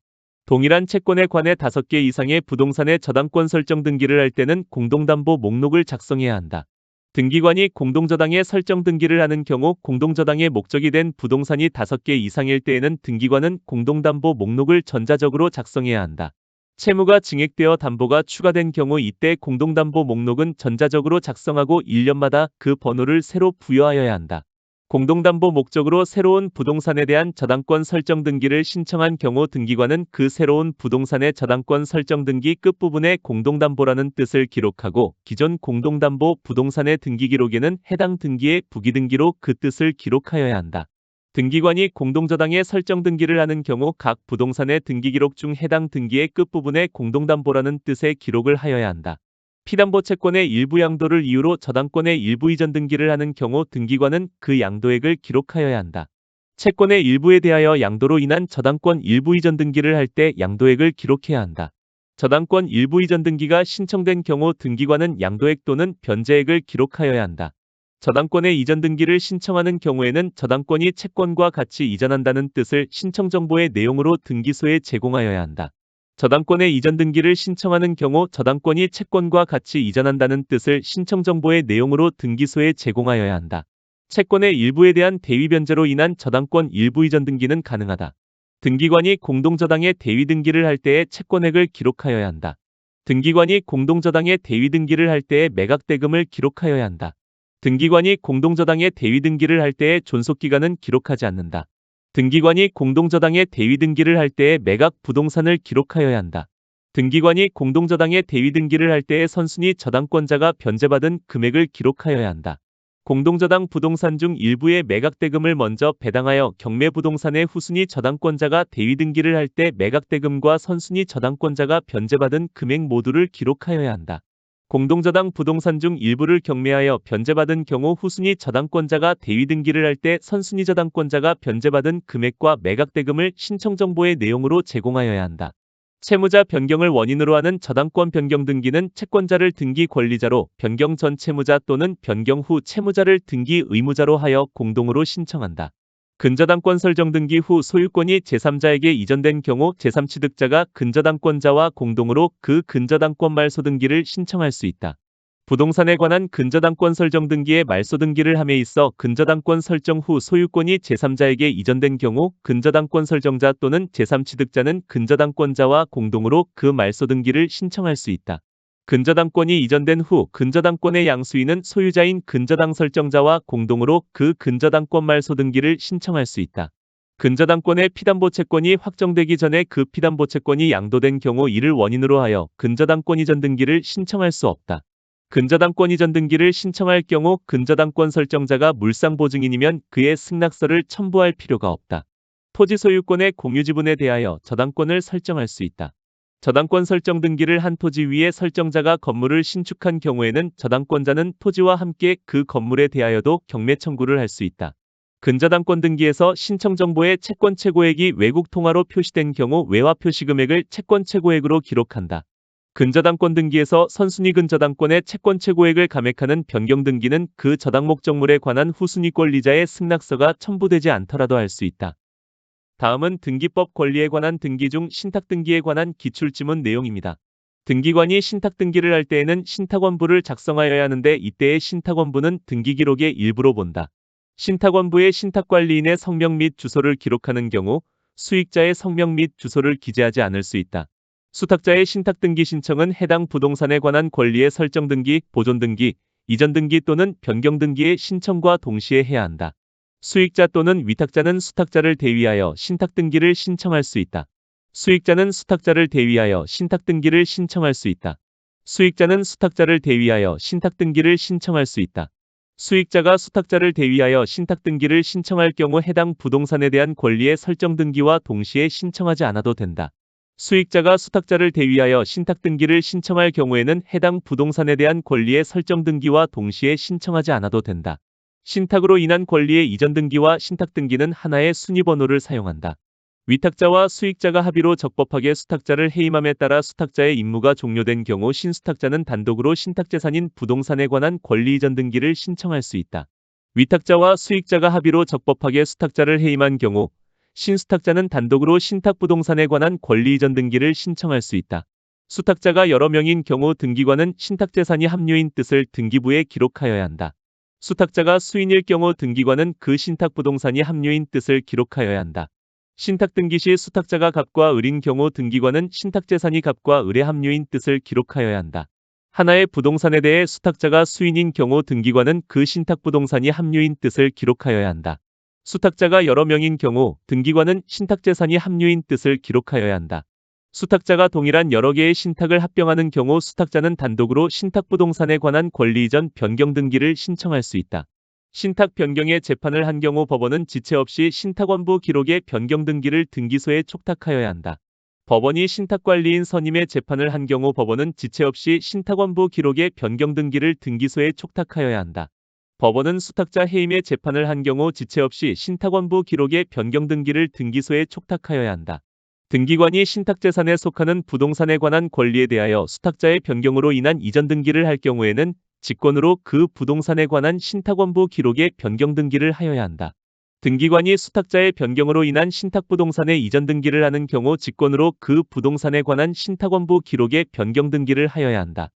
동일한 채권에 관해 5개 이상의 부동산의 저당권 설정 등기를 할 때는 공동담보 목록을 작성해야 한다. 등기관이 공동저당의 설정 등기를 하는 경우 공동저당의 목적이 된 부동산이 5개 이상일 때에는 등기관은 공동담보 목록을 전자적으로 작성해야 한다. 채무가 증액되어 담보가 추가된 경우 이때 공동담보 목록은 전자적으로 작성하고 1년마다 그 번호를 새로 부여하여야 한다. 공동담보 목적으로 새로운 부동산에 대한 저당권 설정 등기를 신청한 경우 등기관은 그 새로운 부동산의 저당권 설정 등기 끝부분에 공동담보라는 뜻을 기록하고 기존 공동담보 부동산의 등기 기록에는 해당 등기의 부기등기로 그 뜻을 기록하여야 한다. 등기관이 공동저당의 설정 등기를 하는 경우 각 부동산의 등기 기록 중 해당 등기의 끝부분에 공동담보라는 뜻의 기록을 하여야 한다. 피담보 채권의 일부 양도를 이유로 저당권의 일부 이전 등기를 하는 경우 등기관은 그 양도액을 기록하여야 한다. 채권의 일부에 대하여 양도로 인한 저당권 일부 이전 등기를 할 때 양도액을 기록해야 한다. 저당권 일부 이전 등기가 신청된 경우 등기관은 양도액 또는 변제액을 기록하여야 한다. 저당권의 이전 등기를 신청하는 경우에는 저당권이 채권과 같이 이전한다는 뜻을 신청 정보의 내용으로 등기소에 제공하여야 한다. 저당권의 이전 등기를 신청하는 경우 저당권이 채권과 같이 이전한다는 뜻을 신청 정보의 내용으로 등기소에 제공하여야 한다. 채권의 일부에 대한 대위 변제로 인한 저당권 일부 이전 등기는 가능하다. 등기관이 공동저당의 대위 등기를 할 때의 채권액을 기록하여야 한다. 등기관이 공동저당의 대위 등기를 할 때의 매각대금을 기록하여야 한다. 등기관이 공동저당의 대위 등기를 할 때의 존속기간은 기록하지 않는다. 등기관이 공동저당의 대위 등기를 할 때의 매각 부동산을 기록하여야 한다. 등기관이 공동저당의 대위 등기를 할 때의 선순위 저당권자가 변제받은 금액을 기록하여야 한다. 공동저당 부동산 중 일부의 매각대금을 먼저 배당하여 경매부동산의 후순위 저당권자가 대위 등기를 할 때 매각대금과 선순위 저당권자가 변제받은 금액 모두를 기록하여야 한다. 공동저당 부동산 중 일부를 경매하여 변제받은 경우 후순위 저당권자가 대위 등기를 할 때 선순위 저당권자가 변제받은 금액과 매각대금을 신청 정보의 내용으로 제공하여야 한다. 채무자 변경을 원인으로 하는 저당권 변경 등기는 채권자를 등기 권리자로, 변경 전 채무자 또는 변경 후 채무자를 등기 의무자로 하여 공동으로 신청한다. 근저당권 설정 등기 후 소유권이 제3자에게 이전된 경우 제3취득자가 근저당권자와 공동으로 그 근저당권 말소 등기를 신청할 수 있다. 부동산에 관한 근저당권 설정 등기의 말소 등기를 함에 있어 근저당권 설정 후 소유권이 제3자에게 이전된 경우 근저당권 설정자 또는 제3취득자는 근저당권자와 공동으로 그 말소 등기를 신청할 수 있다. 근저당권이 이전된 후 근저당권의 양수인은 소유자인 근저당 설정자와 공동으로 그 근저당권 말소 등기를 신청할 수 있다. 근저당권의 피담보 채권이 확정되기 전에 그 피담보 채권이 양도된 경우 이를 원인으로 하여 근저당권 이전 등기를 신청할 수 없다. 근저당권 이전 등기를 신청할 경우 근저당권 설정자가 물상보증인이면 그의 승낙서를 첨부할 필요가 없다. 토지 소유권의 공유지분에 대하여 저당권을 설정할 수 있다. 저당권 설정 등기를 한 토지 위에 설정자가 건물을 신축한 경우에는 저당권자는 토지와 함께 그 건물에 대하여도 경매 청구를 할 수 있다. 근저당권 등기에서 신청 정보의 채권 최고액이 외국 통화로 표시된 경우 외화 표시 금액을 채권 최고액으로 기록한다. 근저당권 등기에서 선순위 근저당권의 채권 최고액을 감액하는 변경 등기는 그 저당 목적물에 관한 후순위 권리자의 승낙서가 첨부되지 않더라도 할 수 있다. 다음은 등기법 권리에 관한 등기 중 신탁등기에 관한 기출지문 내용입니다. 등기관이 신탁등기를 할 때에는 신탁원부를 작성하여야 하는데 이때의 신탁원부는 등기기록의 일부로 본다. 신탁원부의 신탁관리인의 성명 및 주소를 기록하는 경우 수익자의 성명 및 주소를 기재하지 않을 수 있다. 수탁자의 신탁등기 신청은 해당 부동산에 관한 권리의 설정등기, 보존등기, 이전등기 또는 변경등기의 신청과 동시에 해야 한다. 수익자 또는 위탁자는 수탁자를 대위하여 신탁등기를 신청할 수 있다. 수익자는 수탁자를 대위하여 신탁등기를 신청할 수 있다. 수익자는 수탁자를 대위하여 신탁등기를 신청할 수 있다. 수익자가 수탁자를 대위하여 신탁등기를 신청할 경우 해당 부동산에 대한 권리의 설정등기와 동시에 신청하지 않아도 된다. 수익자가 수탁자를 대위하여 신탁등기를 신청할 경우에는 해당 부동산에 대한 권리의 설정등기와 동시에 신청하지 않아도 된다. 신탁으로 인한 권리의 이전 등기와 신탁 등기는 하나의 순위번호를 사용한다. 위탁자와 수익자가 합의로 적법하게 수탁자를 해임함에 따라 수탁자의 임무가 종료된 경우 신수탁자는 단독으로 신탁재산인 부동산에 관한 권리 이전 등기를 신청할 수 있다. 위탁자와 수익자가 합의로 적법하게 수탁자를 해임한 경우 신수탁자는 단독으로 신탁부동산에 관한 권리 이전 등기를 신청할 수 있다. 수탁자가 여러 명인 경우 등기관은 신탁재산이 합류인 뜻을 등기부에 기록하여야 한다. 수탁자가 수인일 경우 등기관은 그 신탁부동산이 합류인 뜻을 기록하여야 한다. 신탁등기 시 수탁자가 갑과 을인 경우 등기관은 신탁재산이 갑과 을의 합류인 뜻을 기록하여야 한다. 하나의 부동산에 대해 수탁자가 수인인 경우 등기관은 그 신탁부동산이 함유인 뜻을 기록하여야 한다. 수탁자가 여러 명인 경우 등기관은 신탁재산이 함유인 뜻을 기록하여야 한다. 수탁자가 동일한 여러 개의 신탁을 합병하는 경우 수탁자는 단독으로 신탁부동산에 관한 권리 이전 변경 등기를 신청할 수 있다. 신탁 변경의 재판을 한 경우 법원은 지체 없이 신탁원부 기록의 변경 등기를 등기소에 촉탁하여야 한다. 법원이 신탁관리인 선임의 재판을 한 경우 법원은 지체 없이 신탁원부 기록의 변경 등기를 등기소에 촉탁하여야 한다. 법원은 수탁자 해임의 재판을 한 경우 지체 없이 신탁원부 기록의 변경 등기를 등기소에 촉탁하여야 한다. 등기관이 신탁재산에 속하는 부동산에 관한 권리에 대하여 수탁자의 변경으로 인한 이전 등기를 할 경우에는 직권으로 그 부동산에 관한 신탁원부 기록의 변경 등기를 하여야 한다. 등기관이 수탁자의 변경으로 인한 신탁부동산의 이전 등기를 하는 경우 직권으로 그 부동산에 관한 신탁원부 기록의 변경 등기를 하여야 한다.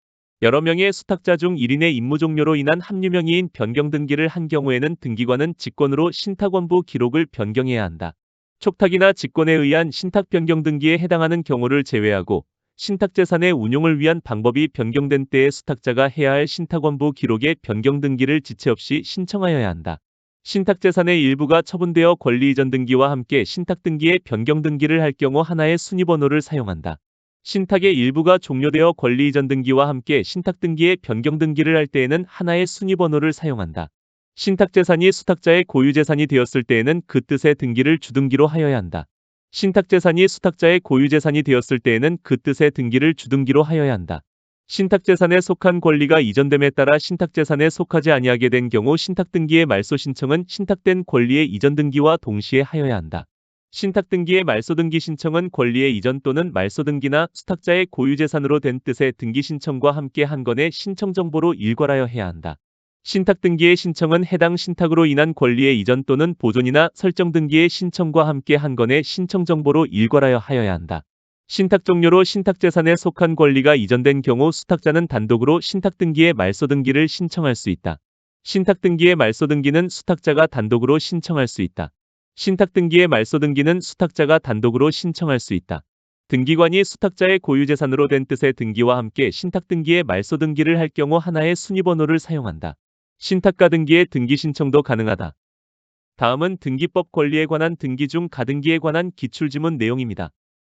여러 명의 수탁자 중 1인의 임무 종료로 인한 합류명의인 변경 등기를 한 경우에는 등기관은 직권으로 신탁원부 기록을 변경해야 한다. 촉탁이나 직권에 의한 신탁 변경 등기에 해당하는 경우를 제외하고 신탁재산의 운용을 위한 방법이 변경된 때에 수탁자가 해야 할 신탁원부 기록의 변경 등기를 지체 없이 신청하여야 한다. 신탁재산의 일부가 처분되어 권리 이전 등기와 함께 신탁 등기의 변경 등기를 할 경우 하나의 순위번호를 사용한다. 신탁의 일부가 종료되어 권리 이전 등기와 함께 신탁 등기의 변경 등기를 할 때에는 하나의 순위번호를 사용한다. 신탁재산이 수탁자의 고유재산이 되었을 때에는 그 뜻의 등기를 주등기로 하여야 한다. 신탁재산이 수탁자의 고유재산이 되었을 때에는 그 뜻의 등기를 주등기로 하여야 한다. 신탁재산에 속한 권리가 이전됨에 따라 신탁재산에 속하지 아니하게 된 경우 신탁등기의 말소 신청은 신탁된 권리의 이전 등기와 동시에 하여야 한다. 신탁등기의 말소등기 신청은 권리의 이전 또는 말소등기나 수탁자의 고유재산으로 된 뜻의 등기 신청과 함께 한 건의 신청정보로 일괄하여 해야 한다. 신탁등기의 신청은 해당 신탁으로 인한 권리의 이전 또는 보존이나 설정등기의 신청과 함께 한 건의 신청정보로 일괄하여 하여야 한다. 신탁 종료로 신탁재산에 속한 권리가 이전된 경우 수탁자는 단독으로 신탁등기의 말소등기를 신청할 수 있다. 신탁등기의 말소등기는 수탁자가 단독으로 신청할 수 있다. 신탁등기의 말소등기는 수탁자가 단독으로 신청할 수 있다. 등기관이 수탁자의 고유재산으로 된 뜻의 등기와 함께 신탁등기의 말소등기를 할 경우 하나의 순위번호를 사용한다. 신탁가 등기의 등기 신청도 가능하다. 다음은 등기법 권리에 관한 등기 중 가등기에 관한 기출지문 내용입니다.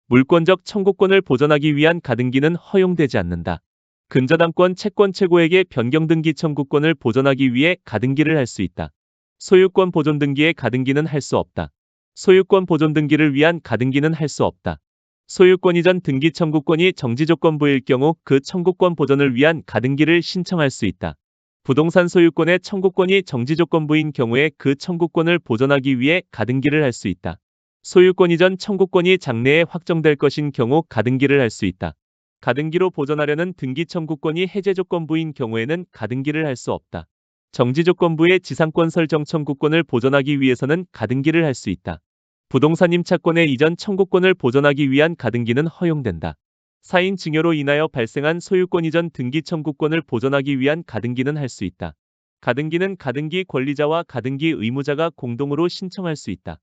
물권적 청구권을 보전하기 위한 가등기는 허용되지 않는다. 근저당권 채권 최고액의 변경 등기 청구권을 보전하기 위해 가등기를 할 수 있다. 소유권 보존 등기의 가등기는 할 수 없다. 소유권 보존 등기를 위한 가등기는 할 수 없다. 소유권 이전 등기 청구권이 정지조건부일 경우 그 청구권 보전을 위한 가등기를 신청할 수 있다. 부동산 소유권의 청구권이 정지조건부인 경우에 그 청구권을 보전하기 위해 가등기를 할 수 있다. 소유권 이전 청구권이 장래에 확정될 것인 경우 가등기를 할 수 있다. 가등기로 보전하려는 등기 청구권이 해제조건부인 경우에는 가등기를 할 수 없다. 정지조건부의 지상권 설정 청구권을 보전하기 위해서는 가등기를 할 수 있다. 부동산 임차권의 이전 청구권을 보전하기 위한 가등기는 허용된다. 사인 증여로 인하여 발생한 소유권 이전 등기 청구권을 보전하기 위한 가등기는 할 수 있다. 가등기는 가등기 권리자와 가등기 의무자가 공동으로 신청할 수 있다.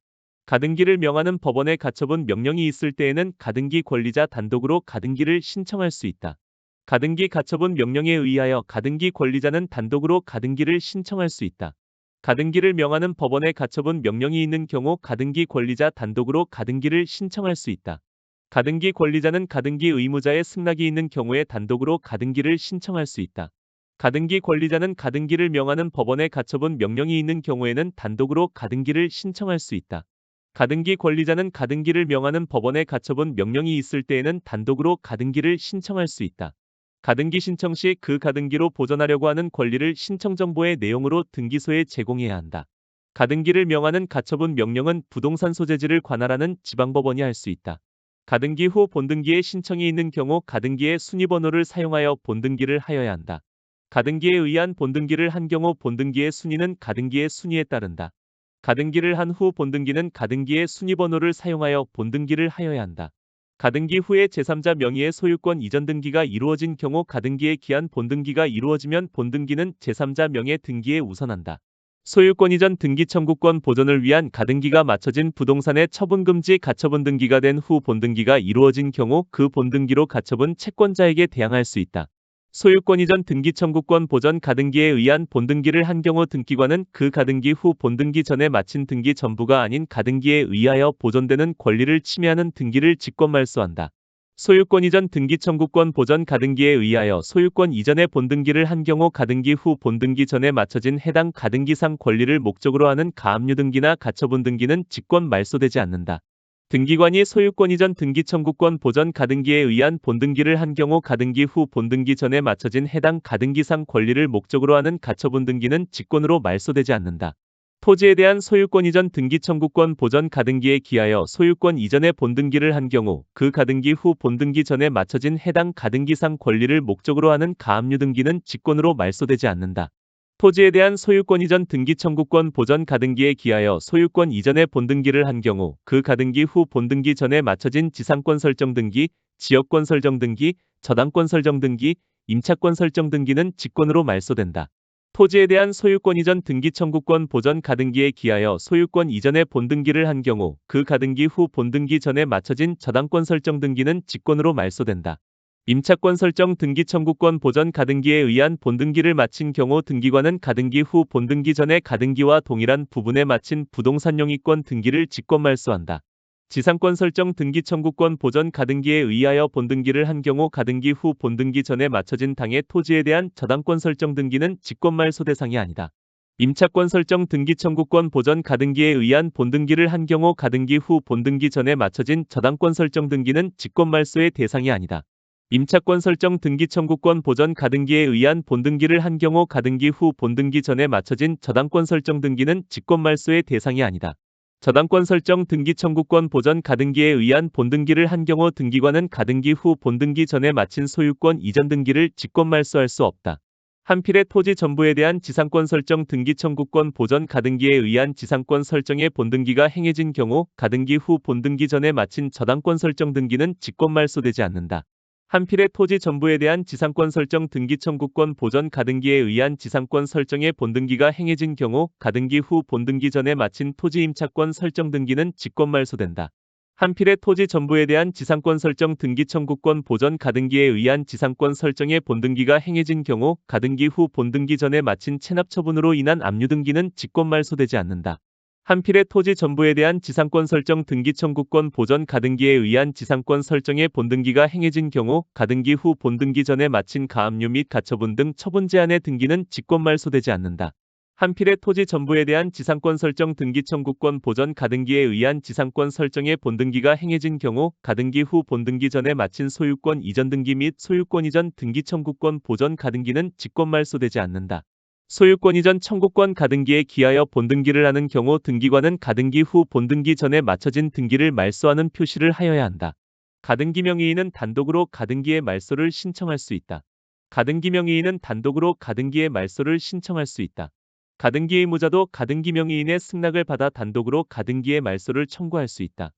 가등기를 명하는 법원의 가처분 명령이 있을 때에는 가등기 권리자 단독으로 가등기를 신청할 수 있다. 가등기 가처분 명령에 의하여 가등기 권리자는 단독으로 가등기를 신청할 수 있다. 가등기를 명하는 법원의 가처분 명령이 있는 경우 가등기 권리자 단독으로 가등기를 신청할 수 있다. 가등기 권리자는 가등기 의무자의 승낙이 있는 경우에 단독으로 가등기를 신청할 수 있다. 가등기 권리자는 가등기를 명하는 법원의 가처분 명령이 있는 경우에는 단독으로 가등기를 신청할 수 있다. 가등기 권리자는 가등기를 명하는 법원의 가처분 명령이 있을 때에는 단독으로 가등기를 신청할 수 있다. 가등기 신청 시 그 가등기로 보전하려고 하는 권리를 신청정보의 내용으로 등기소에 제공해야 한다. 가등기를 명하는 가처분 명령은 부동산 소재지를 관할하는 지방법원이 할 수 있다. 가등기 후 본등기에 신청이 있는 경우 가등기의 순위번호를 사용하여 본등기를 하여야 한다. 가등기에 의한 본등기를 한 경우 본등기의 순위는 가등기의 순위에 따른다. 가등기를 한 후 본등기는 가등기의 순위번호를 사용하여 본등기를 하여야 한다. 가등기 후에 제3자 명의의 소유권 이전 등기가 이루어진 경우 가등기에 기한 본등기가 이루어지면 본등기는 제3자 명의 등기에 우선한다. 소유권 이전 등기 청구권 보존을 위한 가등기가 마쳐진 부동산의 처분금지 가처분 등기가 된 후 본등기가 이루어진 경우 그 본등기로 가처분 채권자에게 대항할 수 있다. 소유권 이전 등기 청구권 보전 가등기에 의한 본등기를 한 경우 등기관은 그 가등기 후 본등기 전에 마친 등기 전부가 아닌 가등기에 의하여 보존되는 권리를 침해하는 등기를 직권 말소한다. 소유권 이전 등기 청구권 보전 가등기에 의하여 소유권 이전의 본등기를 한 경우 가등기 후 본등기 전에 맞춰진 해당 가등기상 권리를 목적으로 하는 가압류 등기나 가처분 등기는 직권 말소되지 않는다. 등기관이 소유권 이전 등기 청구권 보전 가등기에 의한 본등기를 한 경우 가등기 후 본등기 전에 맞춰진 해당 가등기상 권리를 목적으로 하는 가처분 등기는 직권으로 말소되지 않는다. 토지에 대한 소유권 이전 등기 청구권 보전 가등기에 기하여 소유권 이전의 본등기를 한 경우 그 가등기 후 본등기 전에 맞춰진 해당 가등기상 권리를 목적으로 하는 가압류 등기는 직권으로 말소되지 않는다. 토지에 대한 소유권 이전 등기 청구권 보전 가등기에 기하여 소유권 이전의 본등기를 한 경우 그 가등기 후 본등기 전에 맞춰진 지상권 설정 등기, 지역권 설정 등기, 저당권 설정 등기, 임차권 설정 등기는 직권으로 말소된다. 토지에 대한 소유권 이전 등기 청구권 보전 가등기에 기하여 소유권 이전의 본등기를 한 경우 그 가등기 후 본등기 전에 맞춰진 저당권 설정 등기는 직권으로 말소된다. 임차권 설정 등기 청구권 보전 가등기에 의한 본등기를 마친 경우 등기관은 가등기 후 본등기 전에 가등기와 동일한 부분에 마친 부동산 영위권 등기를 직권 말소한다. 지상권 설정 등기 청구권 보전 가등기에 의하여 본등기를 한 경우 가등기 후 본등기 전에 맞춰진 당해 토지에 대한 저당권 설정 등기는 직권 말소 대상이 아니다. 임차권 설정 등기 청구권 보전 가등기에 의한 본등기를 한 경우 가등기 후 본등기 전에 맞춰진 저당권 설정 등기는 직권 말소의 대상이 아니다. 임차권 설정 등기 청구권 보전 가등기에 의한 본등기를 한 경우 가등기 후 본등기 전에 맞춰진 저당권 설정 등기는 직권 말소의 대상이 아니다. 저당권 설정 등기 청구권 보전 가등기에 의한 본등기를 한 경우 등기관은 가등기 후 본등기 전에 마친 소유권 이전 등기를 직권 말소할 수 없다. 한 필의 토지 전부에 대한 지상권 설정 등기 청구권 보전 가등기에 의한 지상권 설정의 본등기가 행해진 경우 가등기 후 본등기 전에 마친 저당권 설정 등기는 직권 말소되지 않는다. 한 필의 토지 전부에 대한 지상권 설정 등기 청구권 보전 가등기에 의한 지상권 설정의 본등기가 행해진 경우 가등기 후 본등기 전에 마친 토지 임차권 설정 등기는 직권 말소된다. 한 필의 토지 전부에 대한 지상권 설정 등기 청구권 보전 가등기에 의한 지상권 설정의 본등기가 행해진 경우 가등기 후 본등기 전에 마친 체납 처분으로 인한 압류 등기는 직권 말소되지 않는다. 한 필의 토지 전부에 대한 지상권 설정 등기 청구권 보전 가등기에 의한 지상권 설정의 본등기가 행해진 경우 가등기 후 본등기 전에 마친 가압류 및 가처분 등 처분 제한의 등기는 직권 말소되지 않는다. 한 필의 토지 전부에 대한 지상권 설정 등기 청구권 보전 가등기에 의한 지상권 설정의 본등기가 행해진 경우 가등기 후 본등기 전에 마친 소유권 이전 등기 및 소유권 이전 등기 청구권 보전 가등기는 직권 말소되지 않는다. 소유권 이전 청구권 가등기에 기하여 본등기를 하는 경우 등기관은 가등기 후 본등기 전에 맞춰진 등기를 말소하는 표시를 하여야 한다. 가등기 명의인은 단독으로 가등기의 말소를 신청할 수 있다. 가등기 명의인은 단독으로 가등기의 말소를 신청할 수 있다. 가등기 의무자도 가등기 명의인의 승낙을 받아 단독으로 가등기의 말소를 청구할 수 있다.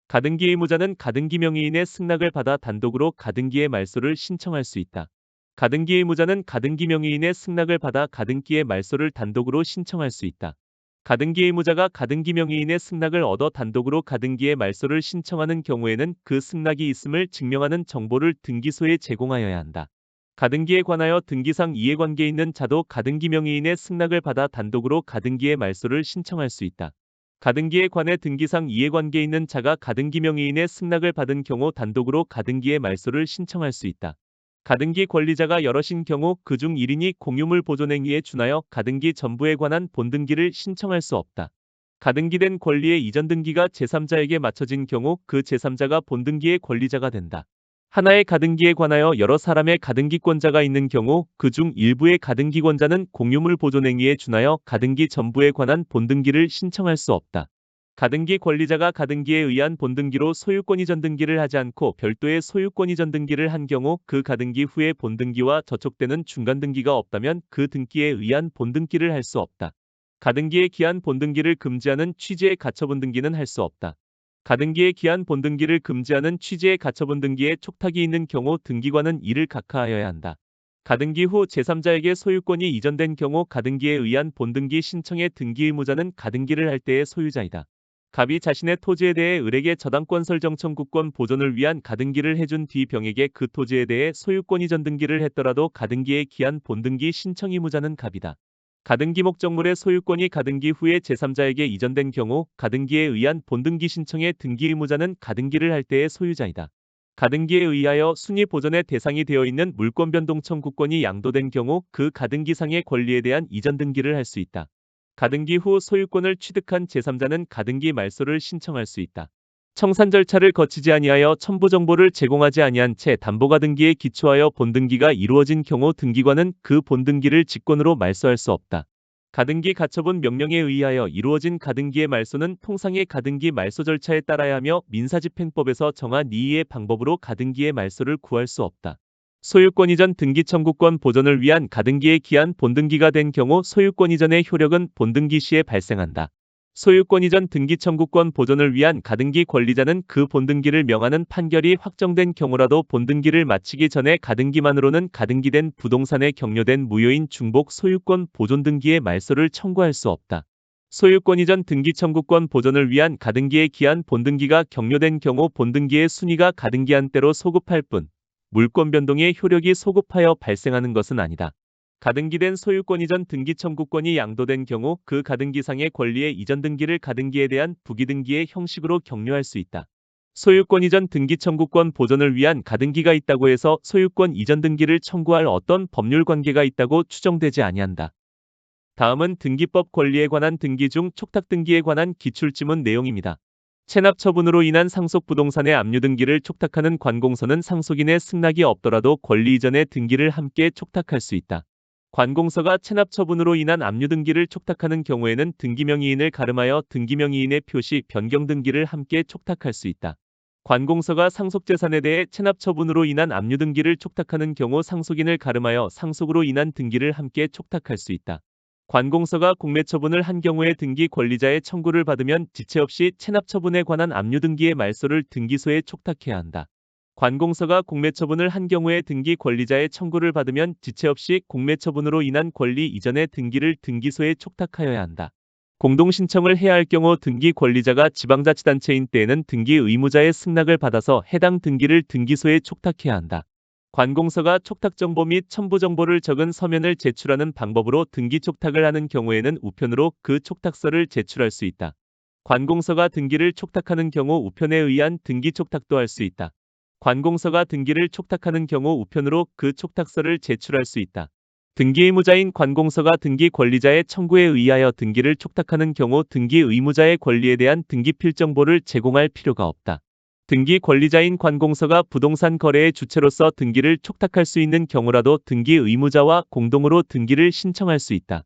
가등기 의무자는 가등기 명의인의 승낙을 받아 단독으로 가등기의 말소를 신청할 수 있다. 가등기 의무자는 가등기 명의인의 승낙을 받아 가등기의 말소를 단독으로 신청할 수 있다. 가등기 의무자가 가등기 명의인의 승낙을 얻어 단독으로 가등기의 말소를 신청하는 경우에는 그 승낙이 있음을 증명하는 정보를 등기소에 제공하여야 한다. 가등기에 관하여 등기상 이해관계 있는 자도 가등기 명의인의 승낙을 받아 단독으로 가등기의 말소를 신청할 수 있다. 가등기에 관해 등기상 이해관계 있는 자가 가등기 명의인의 승낙을 받은 경우 단독으로 가등기의 말소를 신청할 수 있다. 가등기 권리자가 여럿인 경우 그중 1인이 공유물 보존행위에 준하여 가등기 전부에 관한 본등기를 신청할 수 없다. 가등기된 권리의 이전 등기가 제3자에게 맞춰진 경우 그 제3자가 본등기의 권리자가 된다. 하나의 가등기에 관하여 여러 사람의 가등기권자가 있는 경우 그중 일부의 가등기권자는 공유물 보존행위에 준하여 가등기 전부에 관한 본등기를 신청할 수 없다. 가등기 권리자가 가등기에 의한 본등기로 소유권 이전 등기를 하지 않고 별도의 소유권 이전 등기를 한 경우 그 가등기 후에 본등기와 저촉되는 중간 등기가 없다면 그 등기에 의한 본등기를 할 수 없다. 가등기에 기한 본등기를 금지하는 취지의 가처분 등기는 할 수 없다. 가등기에 기한 본등기를 금지하는 취지의 가처분 등기에 촉탁이 있는 경우 등기관은 이를 각하하여야 한다. 가등기 후 제3자에게 소유권이 이전된 경우 가등기에 의한 본등기 신청의 등기 의무자는 가등기를 할 때의 소유자이다. 갑이 자신의 토지에 대해 을에게 저당권 설정청구권 보존을 위한 가등기를 해준 뒤 병에게 그 토지에 대해 소유권 이전 등기를 했더라도 가등기에 기한 본등기 신청 의무자는 갑이다. 가등기 목적물의 소유권이 가등기 후에 제3자에게 이전된 경우 가등기에 의한 본등기 신청의 등기 의무자는 가등기를 할 때의 소유자이다. 가등기에 의하여 순위 보전의 대상이 되어 있는 물권 변동 청구권이 양도된 경우 그 가등기상의 권리에 대한 이전 등기를 할 수 있다. 가등기 후 소유권을 취득한 제3자는 가등기 말소를 신청할 수 있다. 청산 절차를 거치지 아니하여 첨부 정보를 제공하지 아니한 채 담보가등기에 기초하여 본등기가 이루어진 경우 등기관은 그 본등기를 직권으로 말소할 수 없다. 가등기 가처분 명령에 의하여 이루어진 가등기의 말소는 통상의 가등기 말소 절차에 따라야 하며 민사집행법에서 정한 이의의 방법으로 가등기의 말소를 구할 수 없다. 소유권 이전 등기 청구권 보존을 위한 가등기에 기한 본등기가 된 경우 소유권 이전의 효력은 본등기 시에 발생한다. 소유권 이전 등기 청구권 보존을 위한 가등기 권리자는 그 본등기를 명하는 판결이 확정된 경우라도 본등기를 마치기 전에 가등기만으로는 가등기된 부동산에 격려된 무효인 중복 소유권 보존 등기의 말소를 청구할 수 없다. 소유권 이전 등기 청구권 보존을 위한 가등기에 기한 본등기가 격려된 경우 본등기의 순위가 가등기한 때로 소급할 뿐 물권 변동의 효력이 소급하여 발생하는 것은 아니다. 가등기된 소유권 이전 등기 청구권이 양도된 경우 그 가등기상의 권리의 이전 등기를 가등기에 대한 부기등기의 형식으로 격려할 수 있다. 소유권 이전 등기 청구권 보존을 위한 가등기가 있다고 해서 소유권 이전 등기를 청구할 어떤 법률 관계가 있다고 추정되지 아니한다. 다음은 등기법 권리에 관한 등기 중 촉탁 등기에 관한 기출지문 내용입니다. 체납 처분으로 인한 상속 부동산의 압류 등기를 촉탁하는 관공서는 상속인의 승낙이 없더라도 권리 이전의 등기를 함께 촉탁할 수 있다. 관공서가 체납 처분으로 인한 압류 등기를 촉탁하는 경우에는 등기명의인을 가름하여 등기명의인의 표시 변경 등기를 함께 촉탁할 수 있다. 관공서가 상속재산에 대해 체납 처분으로 인한 압류 등기를 촉탁하는 경우 상속인을 가름하여 상속으로 인한 등기를 함께 촉탁할 수 있다. 관공서가 공매 처분을 한 경우에 등기 권리자의 청구를 받으면 지체 없이 체납 처분에 관한 압류 등기의 말소를 등기소에 촉탁해야 한다. 관공서가 공매 처분을 한 경우에 등기 권리자의 청구를 받으면 지체 없이 공매 처분으로 인한 권리 이전의 등기를 등기소에 촉탁하여야 한다. 공동 신청을 해야 할 경우 등기 권리자가 지방자치단체인 때에는 등기 의무자의 승낙을 받아서 해당 등기를 등기소에 촉탁해야 한다. 관공서가 촉탁 정보 및 첨부 정보를 적은 서면을 제출하는 방법으로 등기 촉탁을 하는 경우에는 우편으로 그 촉탁서를 제출할 수 있다. 관공서가 등기를 촉탁하는 경우 우편에 의한 등기 촉탁도 할 수 있다. 관공서가 등기를 촉탁하는 경우 우편으로 그 촉탁서를 제출할 수 있다. 등기 의무자인 관공서가 등기 권리자의 청구에 의하여 등기를 촉탁하는 경우 등기 의무자의 권리에 대한 등기 필정보를 제공할 필요가 없다. 등기 권리자인 관공서가 부동산 거래의 주체로서 등기를 촉탁할 수 있는 경우라도 등기 의무자와 공동으로 등기를 신청할 수 있다.